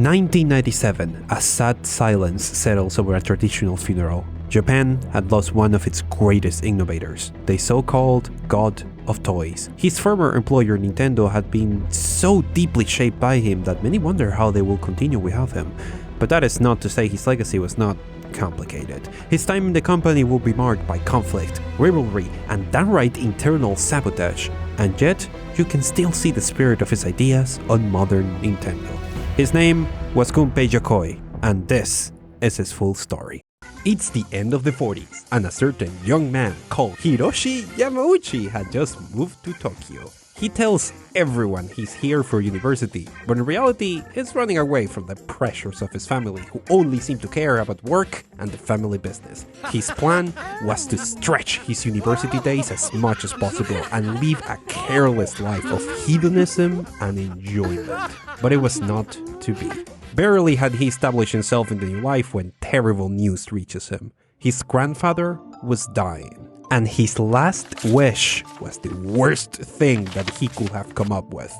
1997, a sad silence settles over a traditional funeral. Japan had lost one of its greatest innovators, the so-called God of Toys. His former employer Nintendo had been so deeply shaped by him that many wonder how they will continue without him. But that is not to say his legacy was not complicated. His time in the company will be marked by conflict, rivalry, and downright internal sabotage. And yet, you can still see the spirit of his ideas on modern Nintendo. His name was Gunpei Yokoi, and this is his full story. It's the end of the 40s, and a certain young man called Hiroshi Yamauchi had just moved to Tokyo. He tells everyone he's here for university, but in reality, he's running away from the pressures of his family, who only seem to care about work and the family business. His plan was to stretch his university days as much as possible and live a careless life of hedonism and enjoyment. But it was not to be. Barely had he established himself in the new life when terrible news reaches him. His grandfather was dying. And his last wish was the worst thing that he could have come up with.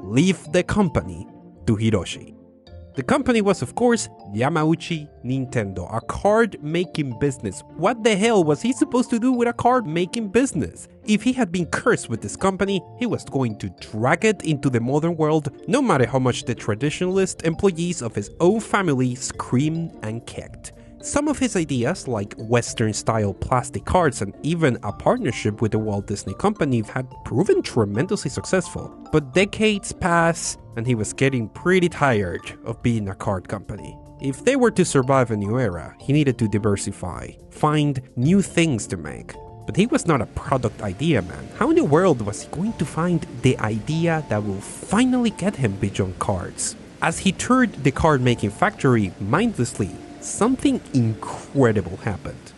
Leave the company to Hiroshi. The company was, of course, Yamauchi Nintendo, a card-making business. What the hell was he supposed to do with a card-making business? If he had been cursed with this company, he was going to drag it into the modern world, no matter how much the traditionalist employees of his own family screamed and kicked. Some of his ideas, like Western-style plastic cards and even a partnership with the Walt Disney Company, had proven tremendously successful. But decades passed, and he was getting pretty tired of being a card company. If they were to survive a new era, he needed to diversify, find new things to make. But he was not a product idea man. How in the world was he going to find the idea that will finally get him beyond cards? As he toured the card-making factory mindlessly, something incredible happened.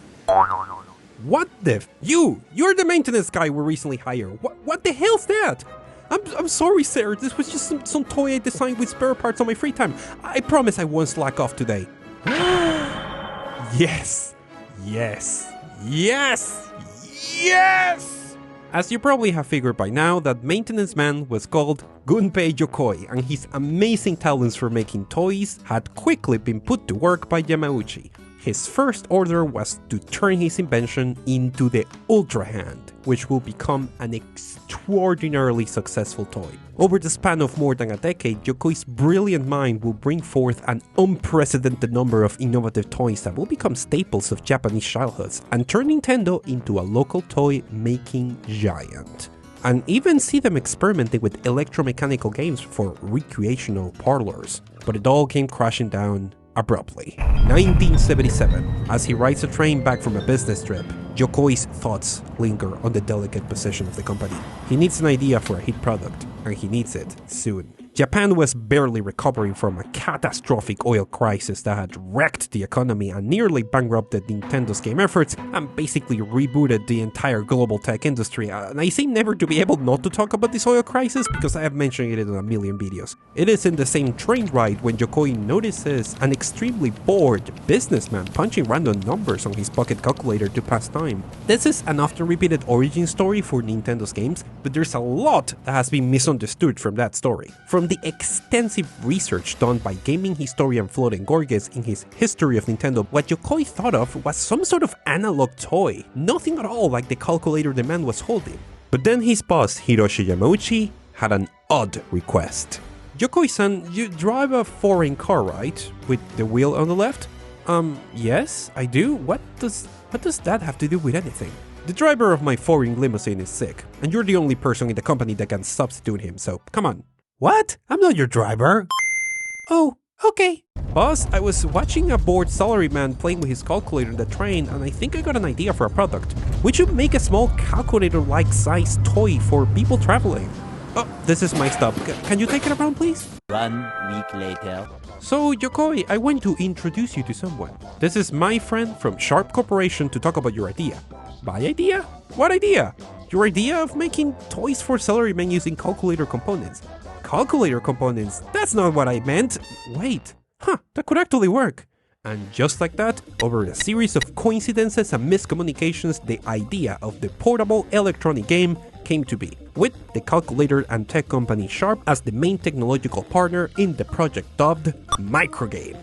What the You're the maintenance guy we recently hired. What the hell's that? I'm sorry, sir. This was just some toy I designed with spare parts on my free time. I promise I won't slack off today. Yes! Yes! Yes! Yes! As you probably have figured by now, that maintenance man was called Gunpei Yokoi, and his amazing talents for making toys had quickly been put to work by Yamauchi. His first order was to turn his invention into the Ultra Hand, which will become an extraordinarily successful toy. Over the span of more than a decade, Yokoi's brilliant mind will bring forth an unprecedented number of innovative toys that will become staples of Japanese childhoods and turn Nintendo into a local toy-making giant. And even see them experimenting with electromechanical games for recreational parlors. But it all came crashing down abruptly. 1977, as he rides a train back from a business trip, Yokoi's thoughts linger on the delicate position of the company. He needs an idea for a hit product, and he needs it soon. Japan was barely recovering from a catastrophic oil crisis that had wrecked the economy and nearly bankrupted Nintendo's game efforts and basically rebooted the entire global tech industry. And I seem never to be able not to talk about this oil crisis because I have mentioned it in a million videos. It is in the same train ride when Yokoi notices an extremely bored businessman punching random numbers on his pocket calculator to pass time. This is an often repeated origin story for Nintendo's games, but there's a lot that has been misunderstood from that story. From the extensive research done by gaming historian Florian Gorges in his History of Nintendo, what Yokoi thought of was some sort of analog toy, nothing at all like the calculator the man was holding. But then his boss, Hiroshi Yamauchi, had an odd request. Yokoi-san, you drive a foreign car, right? With the wheel on the left? Yes, I do. What does that have to do with anything? The driver of my foreign limousine is sick, and you're the only person in the company that can substitute him, so come on. What? I'm not your driver. Oh, okay. Boss, I was watching a bored salaryman playing with his calculator in the train, and I think I got an idea for a product. We should make a small calculator-like size toy for people traveling. Oh, this is my stop. Can you take it around, please? 1 week later. So, Yokoi, I want to introduce you to someone. This is my friend from Sharp Corporation to talk about your idea. My idea? What idea? Your idea of making toys for salarymen using calculator components. Calculator components? That's not what I meant. Wait. That could actually work. And just like that, over a series of coincidences and miscommunications, the idea of the portable electronic game came to be, with the calculator and tech company Sharp as the main technological partner in the project dubbed Microgame.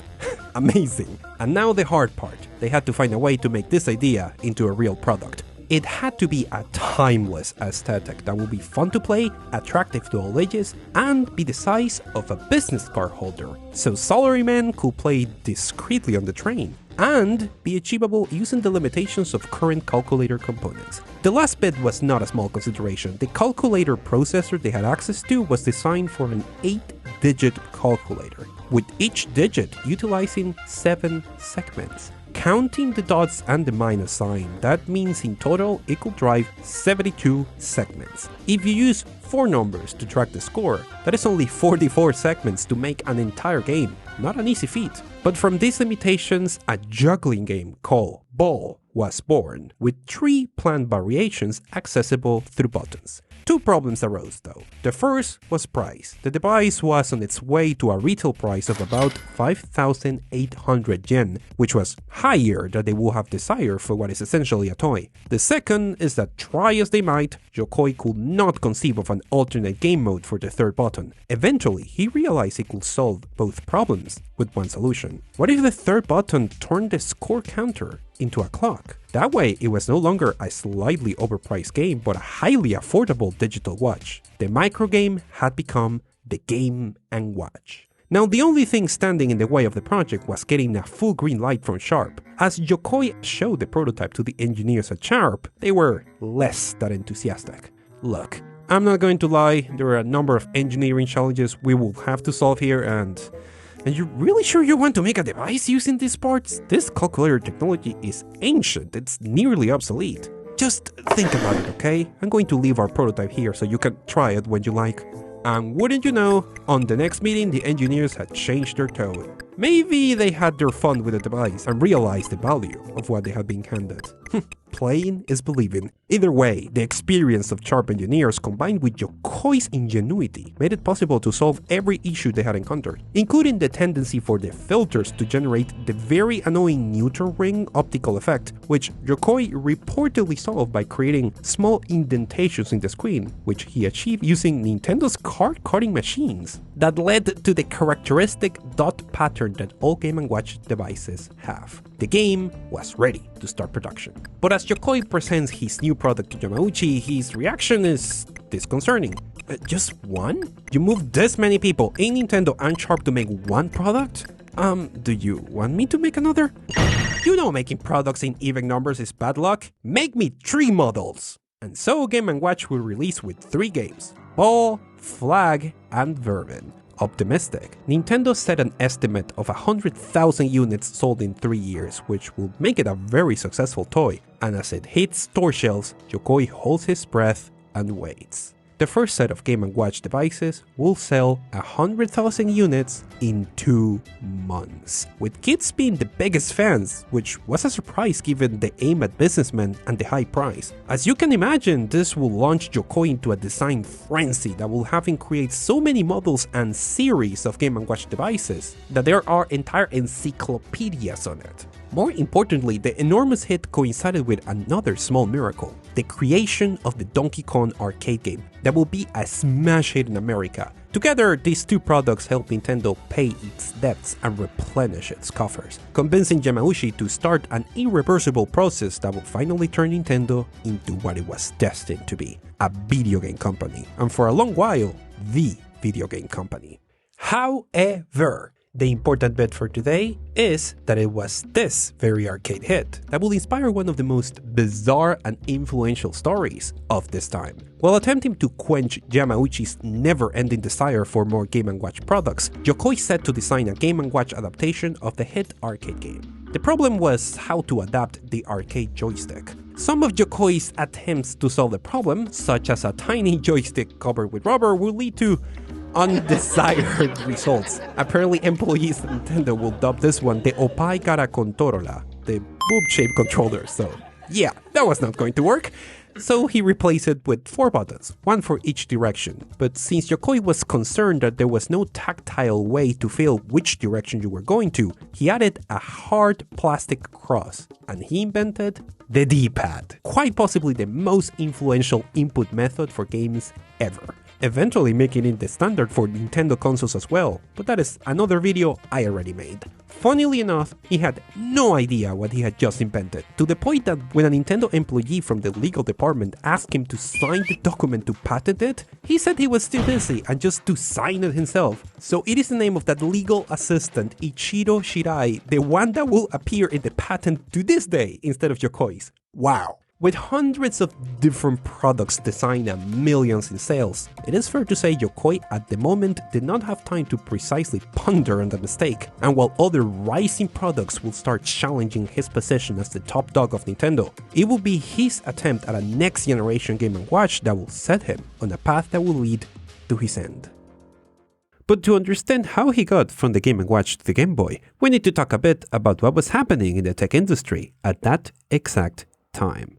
Amazing. And now the hard part. They had to find a way to make this idea into a real product. It had to be a timeless aesthetic that would be fun to play, attractive to all ages, and be the size of a business card holder, so salarymen could play discreetly on the train, and be achievable using the limitations of current calculator components. The last bit was not a small consideration. The calculator processor they had access to was designed for an 8-digit calculator, with each digit utilizing 7 segments. Counting the dots and the minus sign, that means in total it could drive 72 segments. If you use 4 numbers to track the score, that is only 44 segments to make an entire game. Not an easy feat. But from these limitations, a juggling game called Ball was born, with 3 planned variations accessible through buttons. 2 problems arose though. The first was price. The device was on its way to a retail price of about 5,800 yen, which was higher than they would have desired for what is essentially a toy. The second is that try as they might, Yokoi could not conceive of an alternate game mode for the third button. Eventually, he realized he could solve both problems with one solution. What if the third button turned the score counter into a clock? That way, it was no longer a slightly overpriced game, but a highly affordable digital watch. The microgame had become the Game & Watch. Now, the only thing standing in the way of the project was getting a full green light from Sharp. As Yokoi showed the prototype to the engineers at Sharp, they were less than enthusiastic. Look, I'm not going to lie, there are a number of engineering challenges we will have to solve here, and you're really sure you want to make a device using these parts? This calculator technology is ancient, it's nearly obsolete. Just think about it, okay? I'm going to leave our prototype here so you can try it when you like. And wouldn't you know, on the next meeting the engineers had changed their tone. Maybe they had their fun with the device and realized the value of what they had been handed. Playing is believing. Either way, the experience of Sharp engineers combined with Yokoi's ingenuity made it possible to solve every issue they had encountered, including the tendency for the filters to generate the very annoying neutral ring optical effect, which Yokoi reportedly solved by creating small indentations in the screen, which he achieved using Nintendo's card cutting machines. That led to the characteristic dot pattern that all Game & Watch devices have. The game was ready to start production. But as Yokoi presents his new product to Yamauchi, his reaction is disconcerting. Just one? You moved this many people in Nintendo and Sharp to make one product? Do you want me to make another? You know making products in even numbers is bad luck? Make me 3 models! And so Game & Watch will release with 3 games: Ball, Flag, and Vermin. Optimistic, Nintendo set an estimate of 100,000 units sold in 3 years, which will make it a very successful toy, and as it hits store shelves, Yokoi holds his breath and waits. The first set of Game & Watch devices will sell 100,000 units in 2 months, with kids being the biggest fans, which was a surprise given the aim at businessmen and the high price. As you can imagine, this will launch Yokoi into a design frenzy that will have him create so many models and series of Game & Watch devices that there are entire encyclopedias on it. More importantly, the enormous hit coincided with another small miracle: the creation of the Donkey Kong arcade game that will be a smash hit in America. Together, these 2 products help Nintendo pay its debts and replenish its coffers, convincing Yamauchi to start an irreversible process that will finally turn Nintendo into what it was destined to be: a video game company, and for a long while, the video game company. However, the important bit for today is that it was this very arcade hit that will inspire one of the most bizarre and influential stories of this time. While attempting to quench Yamauchi's never-ending desire for more Game & Watch products, Yokoi set to design a Game & Watch adaptation of the hit arcade game. The problem was how to adapt the arcade joystick. Some of Yokoi's attempts to solve the problem, such as a tiny joystick covered with rubber, will lead to undesired results. Apparently, employees at Nintendo will dub this one the Opai Cara Controla, the boob-shaped controller, so yeah, that was not going to work. So he replaced it with 4 buttons, one for each direction. But since Yokoi was concerned that there was no tactile way to feel which direction you were going to, he added a hard plastic cross, and he invented the D-pad, quite possibly the most influential input method for games ever, eventually making it the standard for Nintendo consoles as well, but that is another video I already made. Funnily enough, he had no idea what he had just invented, to the point that when a Nintendo employee from the legal department asked him to sign the document to patent it, he said he was too busy and just to sign it himself. So it is the name of that legal assistant, Ichiro Shirai, the one that will appear in the patent to this day instead of Yokoi's. Wow. With hundreds of different products designed and millions in sales, it is fair to say Yokoi at the moment did not have time to precisely ponder on the mistake, and while other rising products will start challenging his position as the top dog of Nintendo, it will be his attempt at a next generation Game & Watch that will set him on a path that will lead to his end. But to understand how he got from the Game & Watch to the Game Boy, we need to talk a bit about what was happening in the tech industry at that exact time.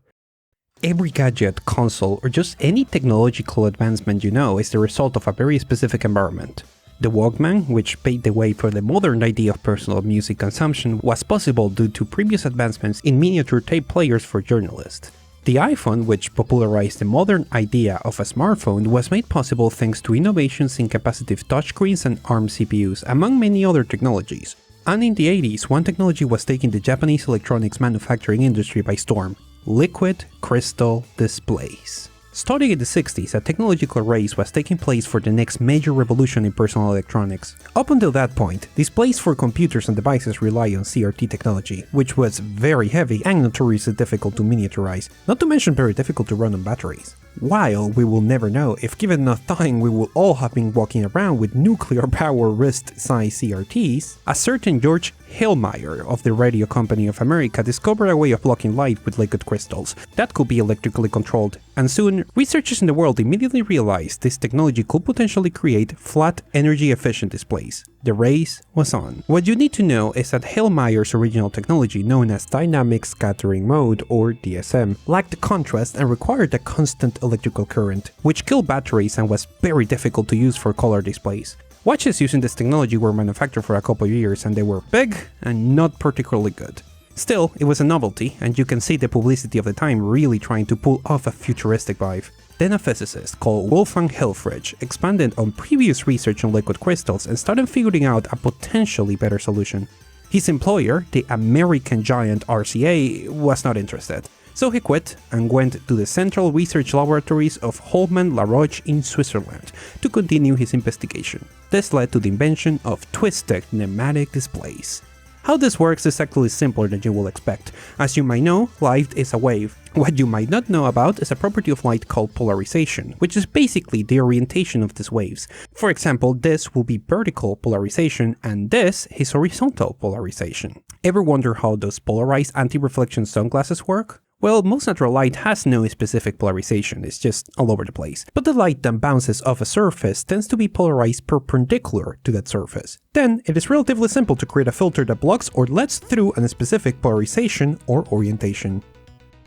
Every gadget, console, or just any technological advancement you know is the result of a very specific environment. The Walkman, which paved the way for the modern idea of personal music consumption, was possible due to previous advancements in miniature tape players for journalists. The iPhone, which popularized the modern idea of a smartphone, was made possible thanks to innovations in capacitive touchscreens and ARM CPUs, among many other technologies. And in the 80s, one technology was taking the Japanese electronics manufacturing industry by storm: liquid crystal displays. Starting in the 60s, a technological race was taking place for the next major revolution in personal electronics. Up until that point, displays for computers and devices rely on CRT technology, which was very heavy and notoriously difficult to miniaturize, not to mention very difficult to run on batteries. While we will never know if given enough time we will all have been walking around with nuclear power wrist-size CRTs, a certain George Hillmeyer of the Radio Company of America discovered a way of blocking light with liquid crystals that could be electrically controlled, and soon researchers in the world immediately realized this technology could potentially create flat, energy-efficient displays. The race was on. What you need to know is that Hillmeyer's original technology, known as dynamic scattering mode or DSM, lacked contrast and required a constant electrical current, which killed batteries and was very difficult to use for color displays. Watches using this technology were manufactured for a couple of years and they were big and not particularly good. Still, it was a novelty, and you can see the publicity of the time really trying to pull off a futuristic vibe. Then a physicist called Wolfgang Hilfrich expanded on previous research on liquid crystals and started figuring out a potentially better solution. His employer, the American giant RCA, was not interested, so he quit and went to the Central Research Laboratories of Holman La Roche in Switzerland to continue his investigation. This led to the invention of twisted pneumatic displays. How this works is actually simpler than you will expect. As you might know, light is a wave. What you might not know about is a property of light called polarization, which is basically the orientation of these waves. For example, this will be vertical polarization and this is horizontal polarization. Ever wonder how those polarized anti-reflection sunglasses work? Well, most natural light has no specific polarization, it's just all over the place. But the light that bounces off a surface tends to be polarized perpendicular to that surface. Then, it is relatively simple to create a filter that blocks or lets through a specific polarization or orientation.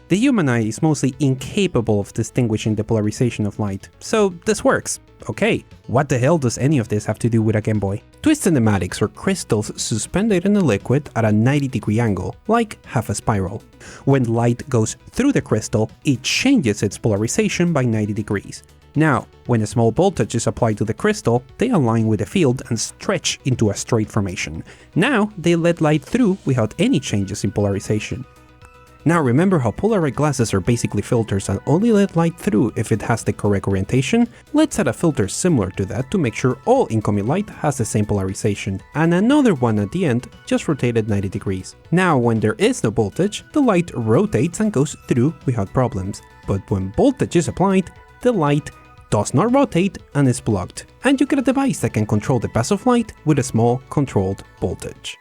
The human eye is mostly incapable of distinguishing the polarization of light, so this works. Okay, what the hell does any of this have to do with a Game Boy? Twisted pneumatics are crystals suspended in a liquid at a 90-degree angle, like half a spiral. When light goes through the crystal, it changes its polarization by 90 degrees. Now, when a small voltage is applied to the crystal, they align with the field and stretch into a straight formation. Now, they let light through without any changes in polarization. Now remember how polarized glasses are basically filters and only let light through if it has the correct orientation? Let's add a filter similar to that to make sure all incoming light has the same polarization, and another one at the end just rotated 90 degrees. Now when there is no voltage, the light rotates and goes through without problems, but when voltage is applied, the light does not rotate and is blocked, and you get a device that can control the path of light with a small controlled voltage.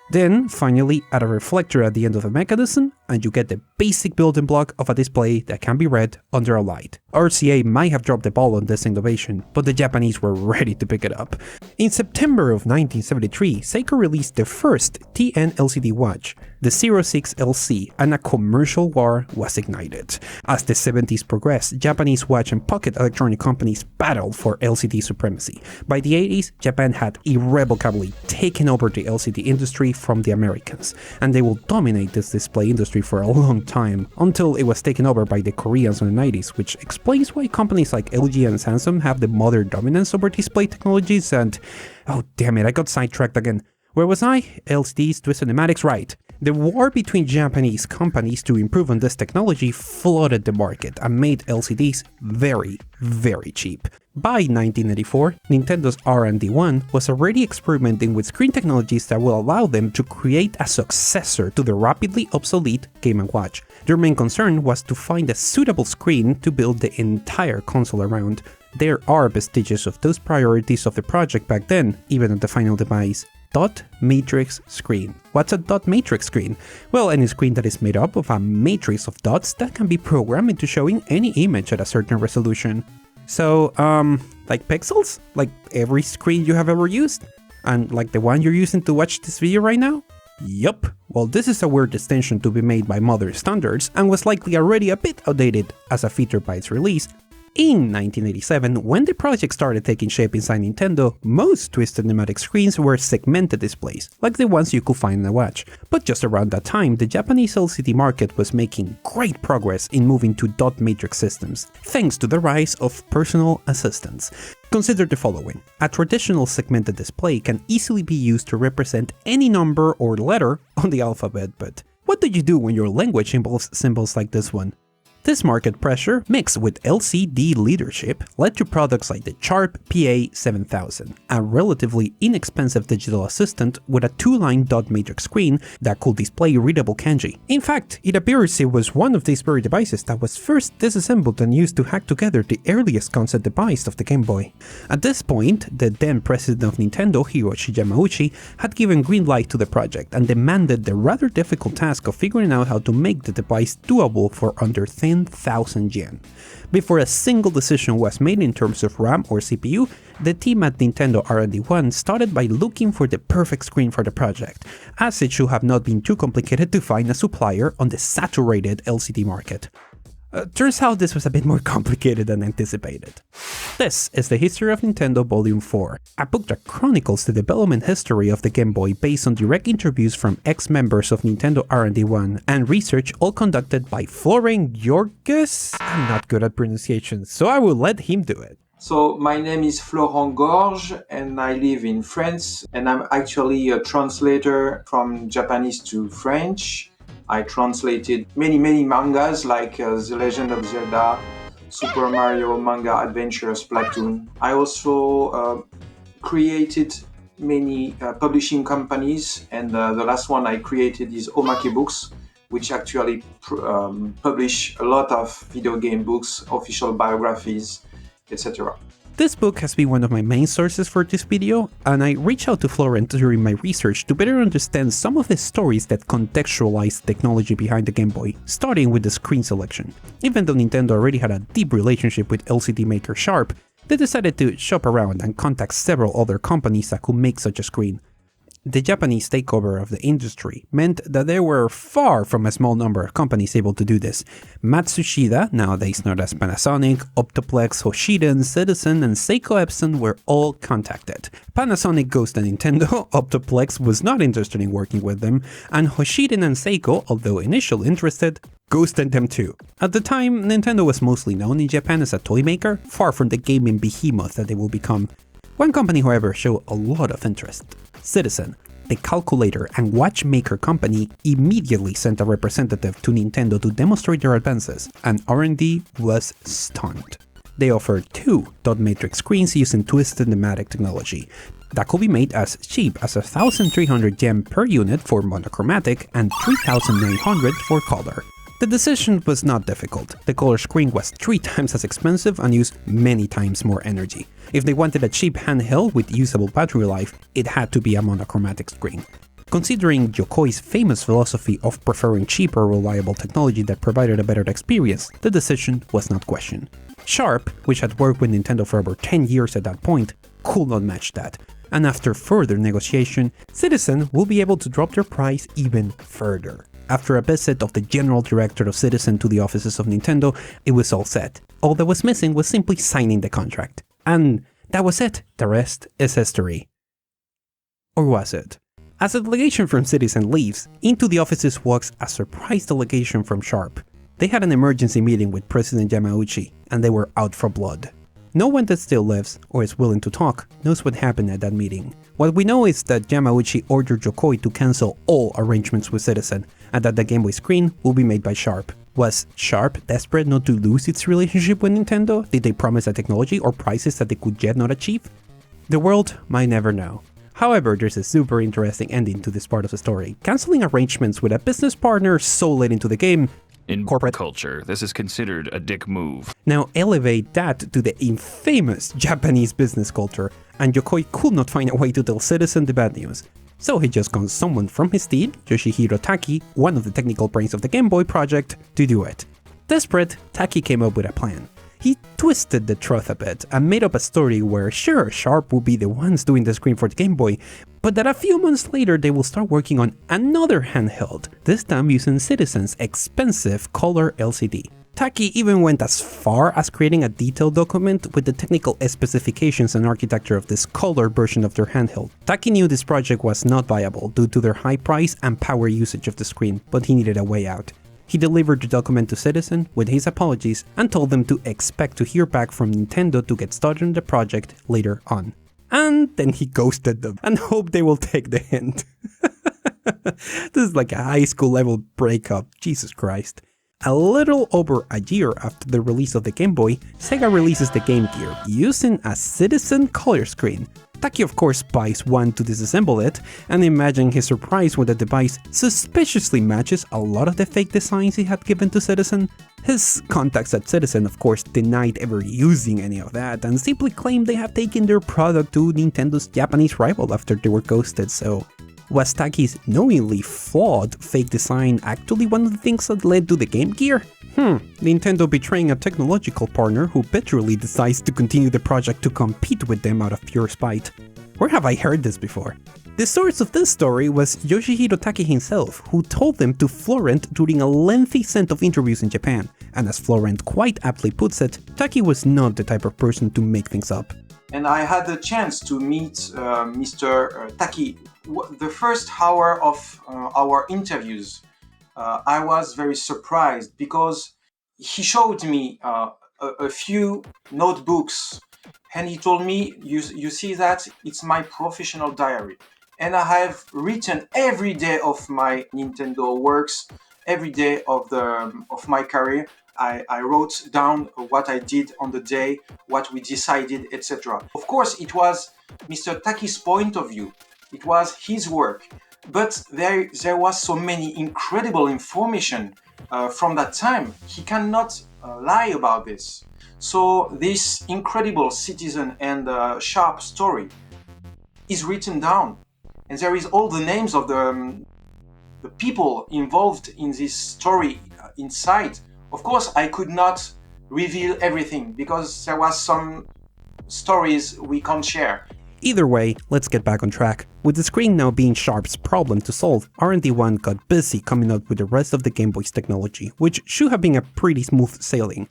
Then, finally, add a reflector at the end of the mechanism, and you get the basic building block of a display that can be read under a light. RCA might have dropped the ball on this innovation, but the Japanese were ready to pick it up. In September of 1973, Seiko released the first TN LCD watch, the 06LC, and a commercial war was ignited. As the 70s progressed, Japanese watch and pocket electronic companies battled for LCD supremacy. By the 80s, Japan had irrevocably taken over the LCD industry from the Americans, and they will dominate this display industry for a long time, until it was taken over by the Koreans in the 90s, which explains why companies like LG and Samsung have the modern dominance over display technologies and... oh damn it, I got sidetracked again. Where was I? LCDs, twisted pneumatics, right. The war between Japanese companies to improve on this technology flooded the market and made LCDs very, very cheap. By 1984, Nintendo's R&D1 was already experimenting with screen technologies that will allow them to create a successor to the rapidly obsolete Game & Watch. Their main concern was to find a suitable screen to build the entire console around. There are vestiges of those priorities of the project back then, even at the final device. Dot matrix screen. What's a dot matrix screen? Well, any screen that is made up of a matrix of dots that can be programmed into showing any image at a certain resolution. So, like pixels? Like every screen you have ever used? And like the one you're using to watch this video right now? Yup. Well, this is a weird distinction to be made by modern standards and was likely already a bit outdated as a feature by its release. In 1987, when the project started taking shape inside Nintendo, most twisted pneumatic screens were segmented displays, like the ones you could find in a watch. But just around that time, the Japanese LCD market was making great progress in moving to dot matrix systems, thanks to the rise of personal assistants. Consider the following. A traditional segmented display can easily be used to represent any number or letter on the alphabet, but what do you do when your language involves symbols like this one? This market pressure, mixed with LCD leadership, led to products like the Sharp PA7000, a relatively inexpensive digital assistant with a two-line dot matrix screen that could display readable kanji. In fact, it appears it was one of these very devices that was first disassembled and used to hack together the earliest concept device of the Game Boy. At this point, the then president of Nintendo, Hiroshi Yamauchi, had given green light to the project and demanded the rather difficult task of figuring out how to make the device doable for under 10,000 yen. Before a single decision was made in terms of RAM or CPU, the team at Nintendo R&D1 started by looking for the perfect screen for the project, as it should have not been too complicated to find a supplier on the saturated LCD market. Turns out this was a bit more complicated than anticipated. This is the History of Nintendo Volume 4, a book that chronicles the development history of the Game Boy based on direct interviews from ex-members of Nintendo R&D1 and research all conducted by Florent Gorges. I'm not good at pronunciation, so I will let him do it. So my name is Florent Gorges and I live in France, and I'm actually a translator from Japanese to French. I translated many mangas like The Legend of Zelda, Super Mario Manga Adventures, Splatoon. I also created many publishing companies, and the last one I created is Omake Books, which actually publish a lot of video game books, official biographies, etc. This book has been one of my main sources for this video, and I reached out to Florent during my research to better understand some of the stories that contextualize the technology behind the Game Boy, starting with the screen selection. Even though Nintendo already had a deep relationship with LCD maker Sharp, they decided to shop around and contact several other companies that could make such a screen. The Japanese takeover of the industry meant that there were far from a small number of companies able to do this. Matsushita, nowadays known as Panasonic, Optoplex, Hoshiden, Citizen, and Seiko Epson were all contacted. Panasonic ghosted Nintendo, Optoplex was not interested in working with them, and Hoshiden and Seiko, although initially interested, ghosted them too. At the time, Nintendo was mostly known in Japan as a toy maker, far from the gaming behemoth that they will become. One company, however, showed a lot of interest. Citizen, the calculator and watchmaker company, immediately sent a representative to Nintendo to demonstrate their advances, and R&D was stunned. They offered two dot matrix screens using twisted pneumatic technology that could be made as cheap as 1,300 yen per unit for monochromatic and 3,900 for color. The decision was not difficult. The color screen was 3 times as expensive and used many times more energy. If they wanted a cheap handheld with usable battery life, it had to be a monochromatic screen. Considering Yokoi's famous philosophy of preferring cheaper, reliable technology that provided a better experience, the decision was not questioned. Sharp, which had worked with Nintendo for over 10 years at that point, could not match that, and after further negotiation, Citizen will be able to drop their price even further. After a visit of the general director of Citizen to the offices of Nintendo, it was all set. All that was missing was simply signing the contract. And that was it. The rest is history. Or was it? As a delegation from Citizen leaves, into the offices walks a surprise delegation from Sharp. They had an emergency meeting with President Yamauchi, and they were out for blood. No one that still lives, or is willing to talk, knows what happened at that meeting. What we know is that Yamauchi ordered Yokoi to cancel all arrangements with Citizen, and that the Game Boy screen will be made by Sharp. Was Sharp desperate not to lose its relationship with Nintendo? Did they promise a technology or prices that they could yet not achieve? The world might never know. However, there's a super interesting ending to this part of the story. Canceling arrangements with a business partner so late into the game. In corporate culture, this is considered a dick move. Now elevate that to the infamous Japanese business culture, and Yokoi could not find a way to tell Citizen the bad news. So he just got someone from his team, Yoshihiro Taki, one of the technical brains of the Game Boy project, to do it. Desperate, Taki came up with a plan. He twisted the truth a bit and made up a story where sure, Sharp will be the ones doing the screen for the Game Boy, but that a few months later they will start working on another handheld, this time using Citizen's expensive color LCD. Taki even went as far as creating a detailed document with the technical specifications and architecture of this color version of their handheld. Taki knew this project was not viable due to their high price and power usage of the screen, but he needed a way out. He delivered the document to Citizen with his apologies and told them to expect to hear back from Nintendo to get started on the project later on. And then he ghosted them and hoped they will take the hint. This is like a high school level breakup, Jesus Christ. A little over a year after the release of the Game Boy, Sega releases the Game Gear using a Citizen color screen. Taki of course buys one to disassemble it, and imagine his surprise when the device suspiciously matches a lot of the fake designs he had given to Citizen. His contacts at Citizen of course denied ever using any of that and simply claimed they had taken their product to Nintendo's Japanese rival after they were ghosted, so was Taki's knowingly flawed fake design actually one of the things that led to the Game Gear? Nintendo betraying a technological partner who bitterly decides to continue the project to compete with them out of pure spite. Where have I heard this before? The source of this story was Yoshihiro Taki himself, who told them to Florent during a lengthy set of interviews in Japan, and as Florent quite aptly puts it, Taki was not the type of person to make things up. And I had the chance to meet Mr. Taki. The first hour of our interviews, I was very surprised because he showed me a few notebooks and he told me, you see that? It's my professional diary. And I have written every day of my Nintendo works, every day of my career. I wrote down what I did on the day, what we decided, etc. Of course, it was Mr. Taki's point of view. It was his work. But there was so many incredible information from that time. He cannot lie about this. So this incredible Citizen and Sharp story is written down. And there is all the names of the people involved in this story inside. Of course, I could not reveal everything because there was some stories we can't share. Either way, let's get back on track. With the screen now being Sharp's problem to solve, R&D1 got busy coming up with the rest of the Game Boy's technology, which should have been a pretty smooth sailing.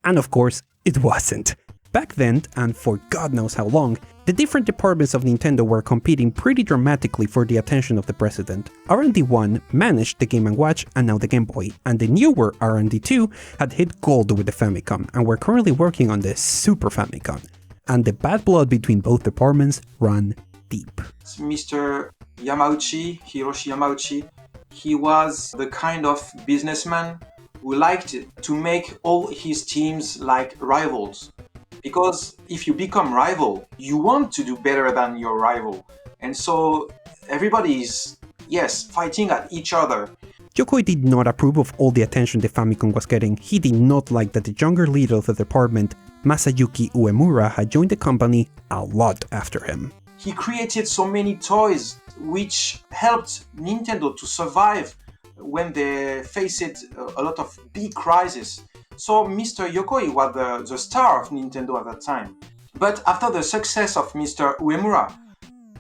And of course, it wasn't. Back then, and for God knows how long, the different departments of Nintendo were competing pretty dramatically for the attention of the president. R&D1 managed the Game & Watch and now the Game Boy, and the newer R&D2 had hit gold with the Famicom and were currently working on the Super Famicom. And the bad blood between both departments ran deep. Mr. Yamauchi, Hiroshi Yamauchi, he was the kind of businessman who liked to make all his teams like rivals. Because if you become rival, you want to do better than your rival. And so everybody is, yes, fighting at each other. Yokoi did not approve of all the attention the Famicom was getting. He did not like that the younger leader of the department, Masayuki Uemura, had joined the company a lot after him. He created so many toys which helped Nintendo to survive when they faced a lot of big crises. So Mr. Yokoi was the star of Nintendo at that time. But after the success of Mr. Uemura,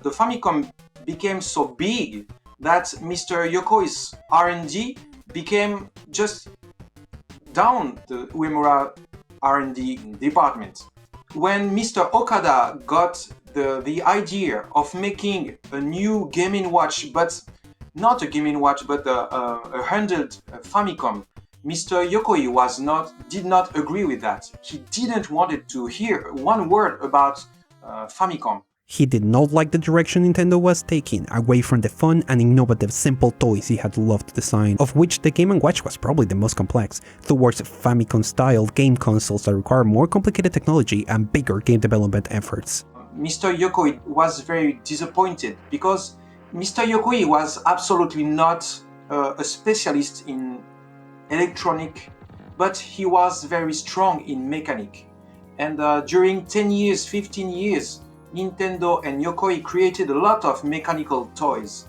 the Famicom became so big that Mr. Yokoi's R&D became just down the Uemura R&D department. When Mr. Okada got the idea of making a new Game & Watch, but not a Game & Watch, but a handheld Famicom, Mr. Yokoi did not agree with that. He didn't want to hear one word about Famicom. He did not like the direction Nintendo was taking, away from the fun and innovative simple toys he had loved to design, of which the Game & Watch was probably the most complex, towards Famicom-style game consoles that require more complicated technology and bigger game development efforts. Mr. Yokoi was very disappointed because Mr. Yokoi was absolutely not a specialist in electronic, but he was very strong in mechanic. And during 10 years, 15 years, Nintendo and Yokoi created a lot of mechanical toys.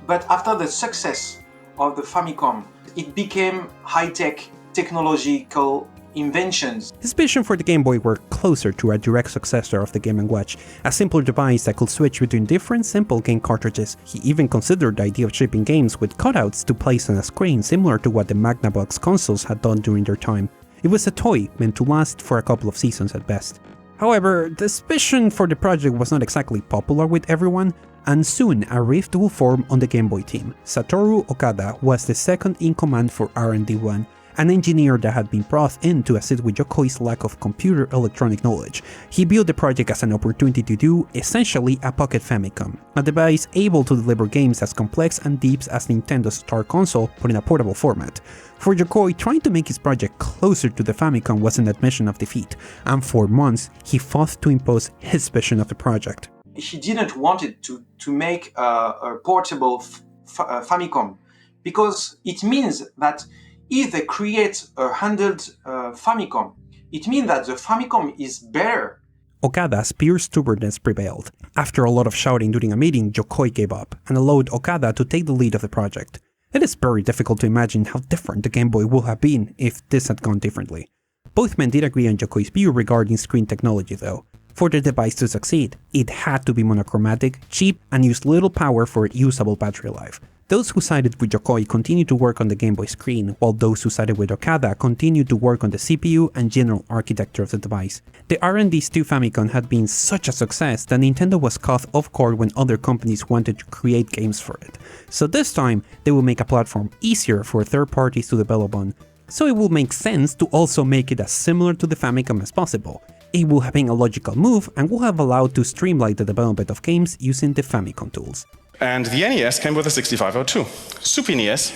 But after the success of the Famicom, it became high-tech technological inventions. His vision for the Game Boy were closer to a direct successor of the Game & Watch, a simpler device that could switch between different simple game cartridges. He even considered the idea of shipping games with cutouts to place on a screen, similar to what the Magnavox consoles had done during their time. It was a toy meant to last for a couple of seasons at best. However, this vision for the project was not exactly popular with everyone, and soon a rift will form on the Game Boy team. Satoru Okada was the second in command for R&D1, an engineer that had been brought in to assist with Yokoi's lack of computer electronic knowledge. He viewed the project as an opportunity to do, essentially, a pocket Famicom, a device able to deliver games as complex and deep as Nintendo's Star console, but in a portable format. For Yokoi, trying to make his project closer to the Famicom was an admission of defeat, and for months he fought to impose his vision of the project. He didn't want it to make a portable Famicom, because it means that if they create a handheld Famicom, it means that the Famicom is better. Okada's pure stubbornness prevailed. After a lot of shouting during a meeting, Yokoi gave up and allowed Okada to take the lead of the project. It is very difficult to imagine how different the Game Boy would have been if this had gone differently. Both men did agree on Yokoi's view regarding screen technology though. For the device to succeed, it had to be monochromatic, cheap, and use little power for usable battery life. Those who sided with Yokoi continued to work on the Game Boy screen, while those who sided with Okada continued to work on the CPU and general architecture of the device. The R&D's 2 Famicom had been such a success that Nintendo was caught off guard when other companies wanted to create games for it. So this time, they will make a platform easier for third parties to develop on. So it will make sense to also make it as similar to the Famicom as possible. It will have been a logical move and will have allowed to streamline the development of games using the Famicom tools. And the NES came with a 6502. Super NES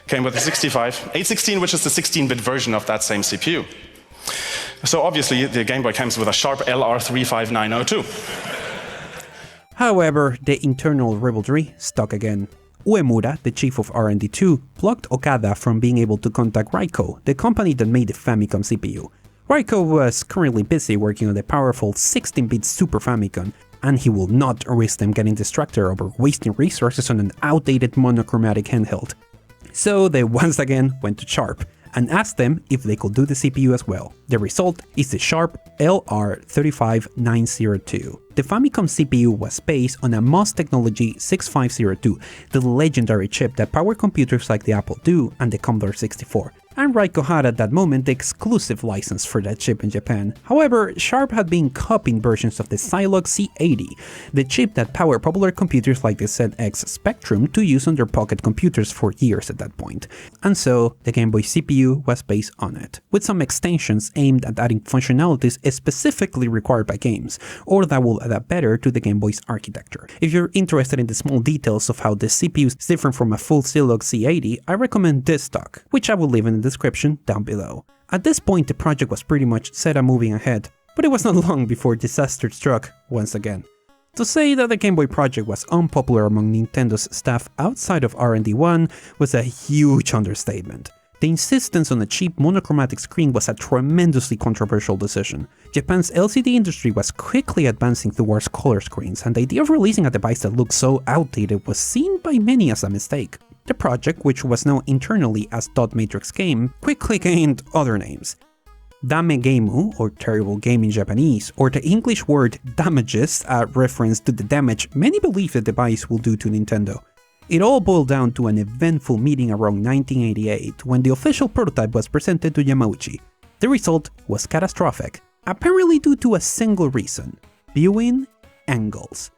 came with a 816, which is the 16-bit version of that same CPU. So obviously the Game Boy comes with a sharp LR35902. However, the internal rivalry stuck again. Uemura, the chief of R&D2, blocked Okada from being able to contact Raiko, the company that made the Famicom CPU. Raiko was currently busy working on the powerful 16-bit Super Famicom, and he will not risk them getting distracted over wasting resources on an outdated monochromatic handheld. So they once again went to Sharp and asked them if they could do the CPU as well. The result is the Sharp LR35902. The Famicom CPU was based on a MOS Technology 6502, the legendary chip that powered computers like the Apple II and the Commodore 64. And Raiko had at that moment the exclusive license for that chip in Japan. However, Sharp had been copying versions of the Zilog C80, the chip that powered popular computers like the ZX Spectrum to use on their pocket computers for years at that point. And so, the Game Boy CPU was based on it, with some extensions aimed at adding functionalities specifically required by games, or that will adapt better to the Game Boy's architecture. If you're interested in the small details of how this CPU is different from a full Zilog C80, I recommend this talk, which I will leave in the description down below. At this point, the project was pretty much set on moving ahead, but it was not long before disaster struck once again. To say that the Game Boy project was unpopular among Nintendo's staff outside of R&D1 was a huge understatement. The insistence on a cheap monochromatic screen was a tremendously controversial decision. Japan's LCD industry was quickly advancing towards color screens, and the idea of releasing a device that looked so outdated was seen by many as a mistake. The project, which was known internally as Dot Matrix Game, quickly gained other names. Damegeimu, or terrible game in Japanese, or the English word damages, a reference to the damage many believe the device will do to Nintendo. It all boiled down to an eventful meeting around 1988 when the official prototype was presented to Yamauchi. The result was catastrophic, apparently due to a single reason: viewing angles.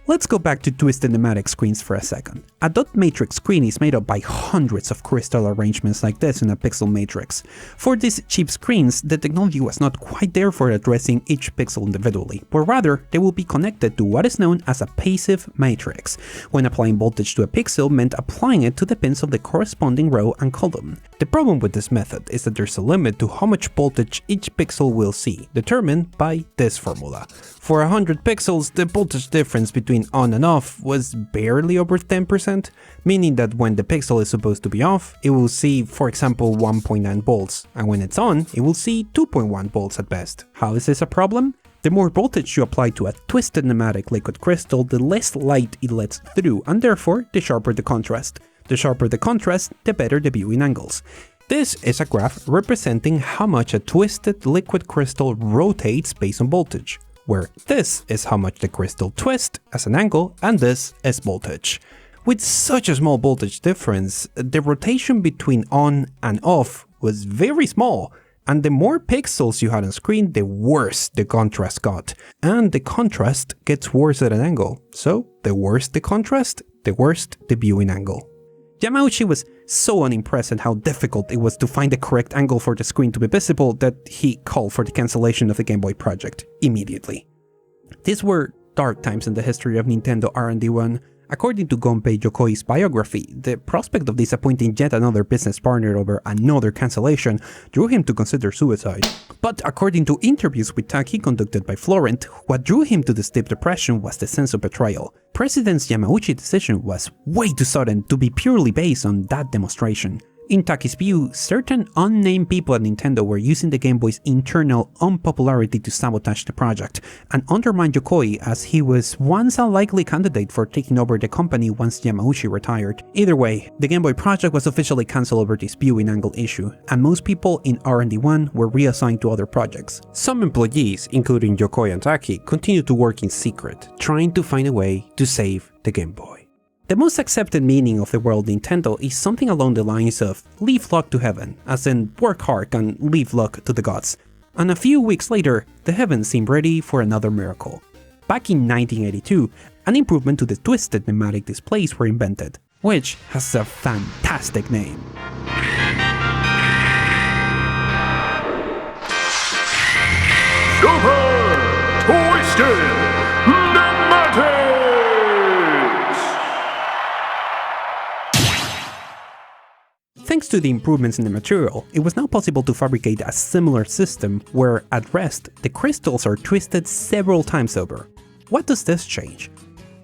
Let's go back to twisted pneumatic screens for a second. A dot matrix screen is made up by hundreds of crystal arrangements like this in a pixel matrix. For these cheap screens, the technology was not quite there for addressing each pixel individually, but rather they will be connected to what is known as a passive matrix, when applying voltage to a pixel meant applying it to the pins of the corresponding row and column. The problem with this method is that there's a limit to how much voltage each pixel will see, determined by this formula. For 100 pixels, the voltage difference between on and off was barely over 10%, meaning that when the pixel is supposed to be off, it will see, for example, 1.9 volts, and when it's on, it will see 2.1 volts at best. How is this a problem? The more voltage you apply to a twisted pneumatic liquid crystal, the less light it lets through, and therefore the sharper the contrast. The sharper the contrast, the better the viewing angles. This is a graph representing how much a twisted liquid crystal rotates based on voltage, where this is how much the crystal twists as an angle and this is voltage. With such a small voltage difference, the rotation between on and off was very small, and the more pixels you had on screen, the worse the contrast got. And the contrast gets worse at an angle, so the worse the contrast, the worse the viewing angle. Yamauchi was so unimpressed at how difficult it was to find the correct angle for the screen to be visible that he called for the cancellation of the Game Boy project immediately. These were dark times in the history of Nintendo R&D1. According to Gunpei Yokoi's biography, the prospect of disappointing yet another business partner over another cancellation drew him to consider suicide. But according to interviews with Taki conducted by Florent, what drew him to this deep depression was the sense of betrayal. President Yamauchi's decision was way too sudden to be purely based on that demonstration. In Taki's view, certain unnamed people at Nintendo were using the Game Boy's internal unpopularity to sabotage the project, and undermine Yokoi as he was once a likely candidate for taking over the company once Yamauchi retired. Either way, the Game Boy project was officially cancelled over this viewing angle issue, and most people in R&D1 were reassigned to other projects. Some employees, including Yokoi and Taki, continued to work in secret, trying to find a way to save the Game Boy. The most accepted meaning of the word Nintendo is something along the lines of leave luck to heaven, as in work hard and leave luck to the gods. And a few weeks later, the heavens seemed ready for another miracle. Back in 1982, an improvement to the twisted pneumatic displays were invented, which has a fantastic name. Super Twisted Pneumatics! Thanks to the improvements in the material, it was now possible to fabricate a similar system where, at rest, the crystals are twisted several times over. What does this change?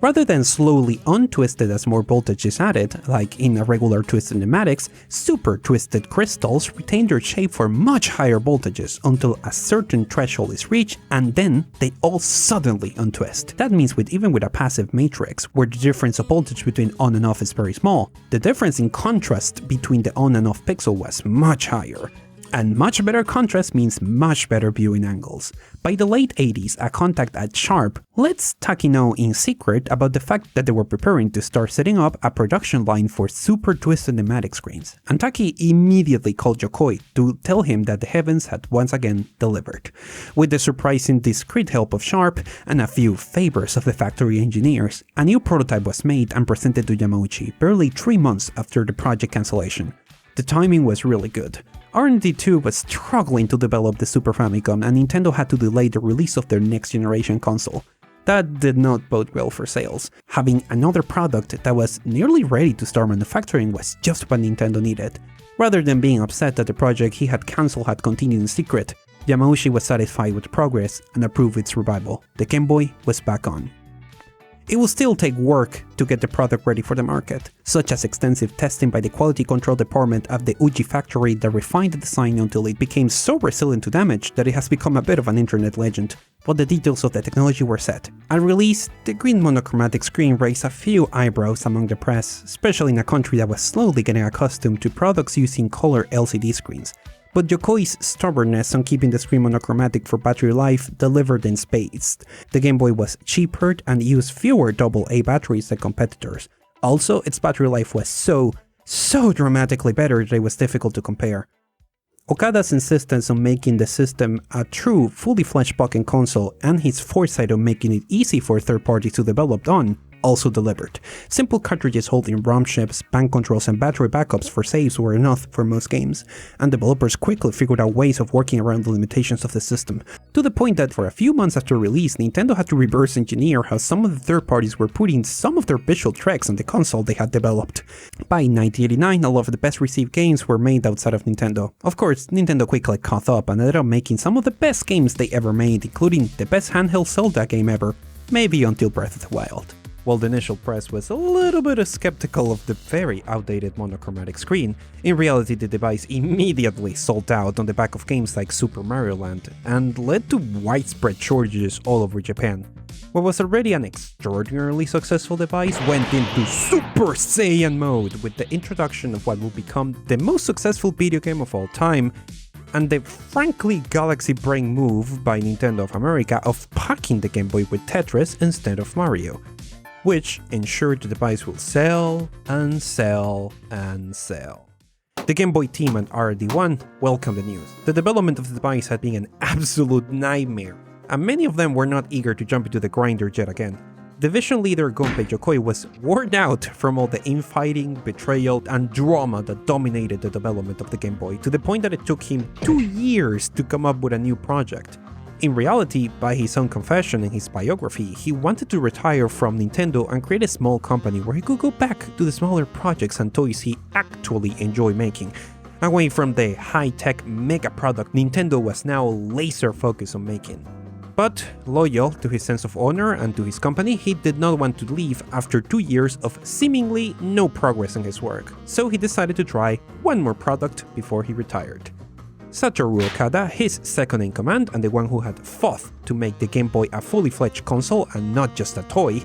Rather than slowly untwisted as more voltage is added, like in a regular twisted pneumatics, super twisted crystals retain their shape for much higher voltages until a certain threshold is reached, and then they all suddenly untwist. That means even with a passive matrix, where the difference of voltage between on and off is very small, the difference in contrast between the on and off pixel was much higher. And much better contrast means much better viewing angles. By the late 80s, a contact at Sharp lets Taki know in secret about the fact that they were preparing to start setting up a production line for super twisted pneumatic screens, and Taki immediately called Yokoi to tell him that the heavens had once again delivered. With the surprising discreet help of Sharp and a few favors of the factory engineers, a new prototype was made and presented to Yamauchi barely 3 months after the project cancellation. The timing was really good. R&D2 was struggling to develop the Super Famicom, and Nintendo had to delay the release of their next generation console. That did not bode well for sales. Having another product that was nearly ready to start manufacturing was just what Nintendo needed. Rather than being upset that the project he had cancelled had continued in secret, Yamauchi was satisfied with the progress and approved its revival. The Game Boy was back on. It will still take work to get the product ready for the market, such as extensive testing by the quality control department at the Uji factory that refined the design until it became so resilient to damage that it has become a bit of an internet legend. But the details of the technology were set. At release, the green monochromatic screen raised a few eyebrows among the press, especially in a country that was slowly getting accustomed to products using color LCD screens. But Yokoi's stubbornness on keeping the screen monochromatic for battery life delivered in spades. The Game Boy was cheaper and used fewer AA batteries than competitors. Also, its battery life was so dramatically better that it was difficult to compare. Okada's insistence on making the system a true, fully fledged pocket console and his foresight on making it easy for third parties to develop on also delivered. Simple cartridges holding ROM chips, bank controls and battery backups for saves were enough for most games, and developers quickly figured out ways of working around the limitations of the system, to the point that for a few months after release, Nintendo had to reverse engineer how some of the third parties were putting some of their visual tricks on the console they had developed. By 1989, a lot of the best received games were made outside of Nintendo. Of course, Nintendo quickly caught up and ended up making some of the best games they ever made, including the best handheld Zelda game ever, maybe until Breath of the Wild. While the initial press was a little bit skeptical of the very outdated monochromatic screen, in reality the device immediately sold out on the back of games like Super Mario Land and led to widespread shortages all over Japan. What was already an extraordinarily successful device went into Super Saiyan mode with the introduction of what would become the most successful video game of all time, and the frankly galaxy brain move by Nintendo of America of packing the Game Boy with Tetris instead of Mario, which ensured the device will sell and sell and sell. The Game Boy team and RD1 welcomed the news. The development of the device had been an absolute nightmare, and many of them were not eager to jump into the grinder yet again. Division leader Gunpei Yokoi was worn out from all the infighting, betrayal, and drama that dominated the development of the Game Boy, to the point that it took him 2 years to come up with a new project. In reality, by his own confession in his biography, he wanted to retire from Nintendo and create a small company where he could go back to the smaller projects and toys he actually enjoyed making. Away from the high-tech mega product Nintendo was now laser focused on making. But, loyal to his sense of honor and to his company, he did not want to leave after 2 years of seemingly no progress in his work, so he decided to try one more product before he retired. Satoru Okada, his second-in-command and the one who had fought to make the Game Boy a fully fledged console and not just a toy,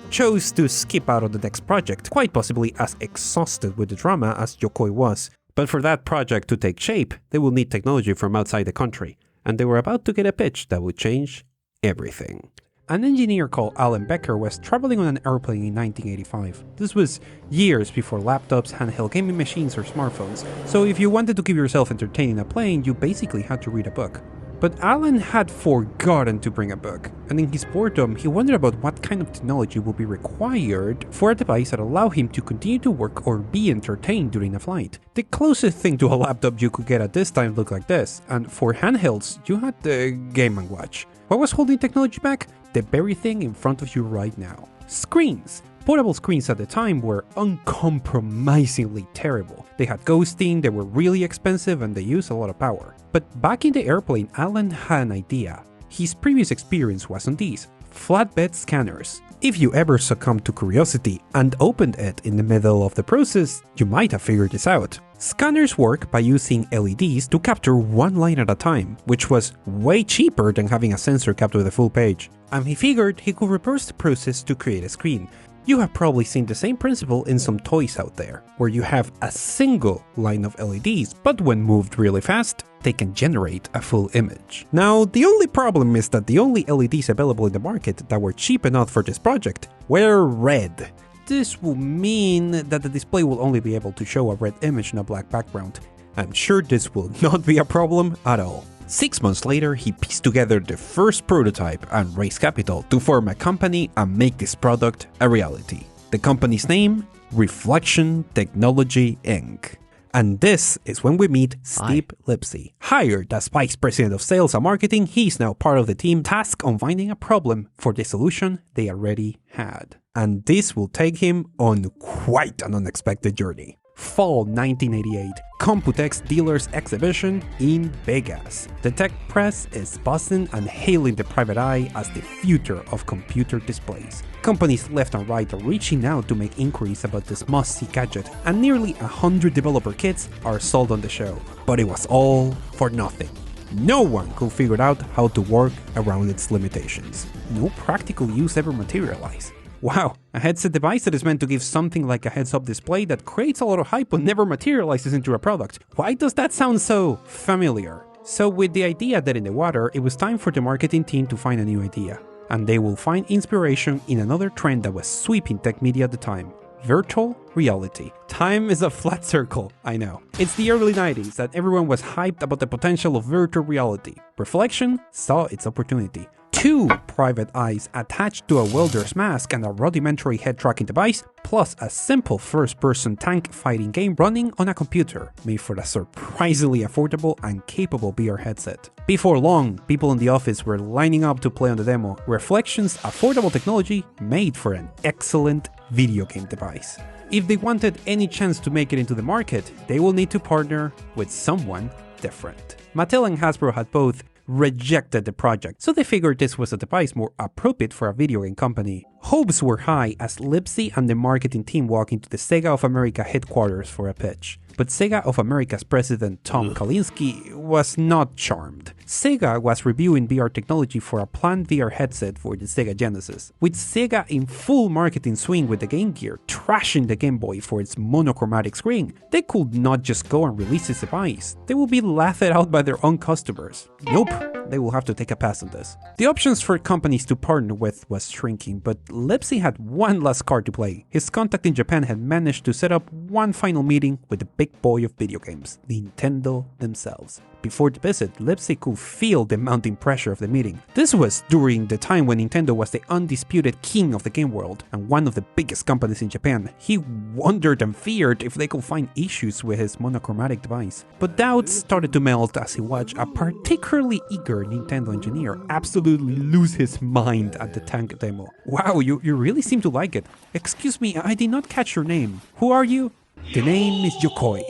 chose to skip out on the next project, quite possibly as exhausted with the drama as Yokoi was. But for that project to take shape, they will need technology from outside the country, and they were about to get a pitch that would change everything. An engineer called Alan Becker was traveling on an airplane in 1985. This was years before laptops, handheld gaming machines, or smartphones, so if you wanted to keep yourself entertained in a plane, you basically had to read a book. But Alan had forgotten to bring a book, and in his boredom, he wondered about what kind of technology would be required for a device that allowed him to continue to work or be entertained during a flight. The closest thing to a laptop you could get at this time looked like this, and for handhelds, you had the Game & Watch. What was holding technology back? The very thing in front of you right now. Screens. Portable screens at the time were uncompromisingly terrible. They had ghosting, they were really expensive, and they used a lot of power. But back in the airplane, Alan had an idea. His previous experience was on these flatbed scanners. If you ever succumbed to curiosity and opened it in the middle of the process, you might have figured this out. Scanners work by using LEDs to capture one line at a time, which was way cheaper than having a sensor capture the full page. And he figured he could reverse the process to create a screen. You have probably seen the same principle in some toys out there, where you have a single line of LEDs, but when moved really fast, they can generate a full image. Now, the only problem is that the only LEDs available in the market that were cheap enough for this project were red. This will mean that the display will only be able to show a red image in a black background. I'm sure this will not be a problem at all. 6 months later, he pieced together the first prototype and raised capital to form a company and make this product a reality. The company's name? Reflection Technology Inc. And this is when we meet Steve Lipsy. Hired as Vice President of Sales and Marketing, he's now part of the team tasked on finding a problem for the solution they already had. And this will take him on quite an unexpected journey. Fall 1988, Computex Dealers Exhibition in Vegas. The tech press is buzzing and hailing the private eye as the future of computer displays. Companies left and right are reaching out to make inquiries about this must-see gadget, and nearly 100 developer kits are sold on the show. But it was all for nothing. No one could figure out how to work around its limitations. No practical use ever materialized. Wow, a headset device that is meant to give something like a heads-up display that creates a lot of hype but never materializes into a product. Why does that sound so familiar? So with the idea dead in the water, it was time for the marketing team to find a new idea. And they will find inspiration in another trend that was sweeping tech media at the time. Virtual reality. Time is a flat circle, I know. It's the early 90s that everyone was hyped about the potential of virtual reality. Reflection saw its opportunity. 2 private eyes attached to a welder's mask and a rudimentary head tracking device, plus a simple first-person tank fighting game running on a computer, made for a surprisingly affordable and capable VR headset. Before long, people in the office were lining up to play on the demo. Reflection's affordable technology made for an excellent video game device. If they wanted any chance to make it into the market, they will need to partner with someone different. Mattel and Hasbro had both rejected the project, so they figured this was a device more appropriate for a video game company. Hopes were high as Lipsy and the marketing team walked into the Sega of America headquarters for a pitch. But Sega of America's president Tom Kalinske was not charmed. Sega was reviewing VR technology for a planned VR headset for the Sega Genesis, with Sega in full marketing swing with the Game Gear, trashing the Game Boy for its monochromatic screen. They could not just go and release this device. They will be laughed out by their own customers. Nope, they will have to take a pass on this. The options for companies to partner with was shrinking, but Lipsy had one last card to play. His contact in Japan had managed to set up one final meeting with the big boy of video games, Nintendo themselves. Before the visit, Lipsy could feel the mounting pressure of the meeting. This was during the time when Nintendo was the undisputed king of the game world and one of the biggest companies in Japan. He wondered and feared if they could find issues with his monochromatic device. But doubts started to melt as he watched a particularly eager Nintendo engineer absolutely lose his mind at the tank demo. Wow, you really seem to like it. Excuse me, I did not catch your name. Who are you? The name is Yokoi.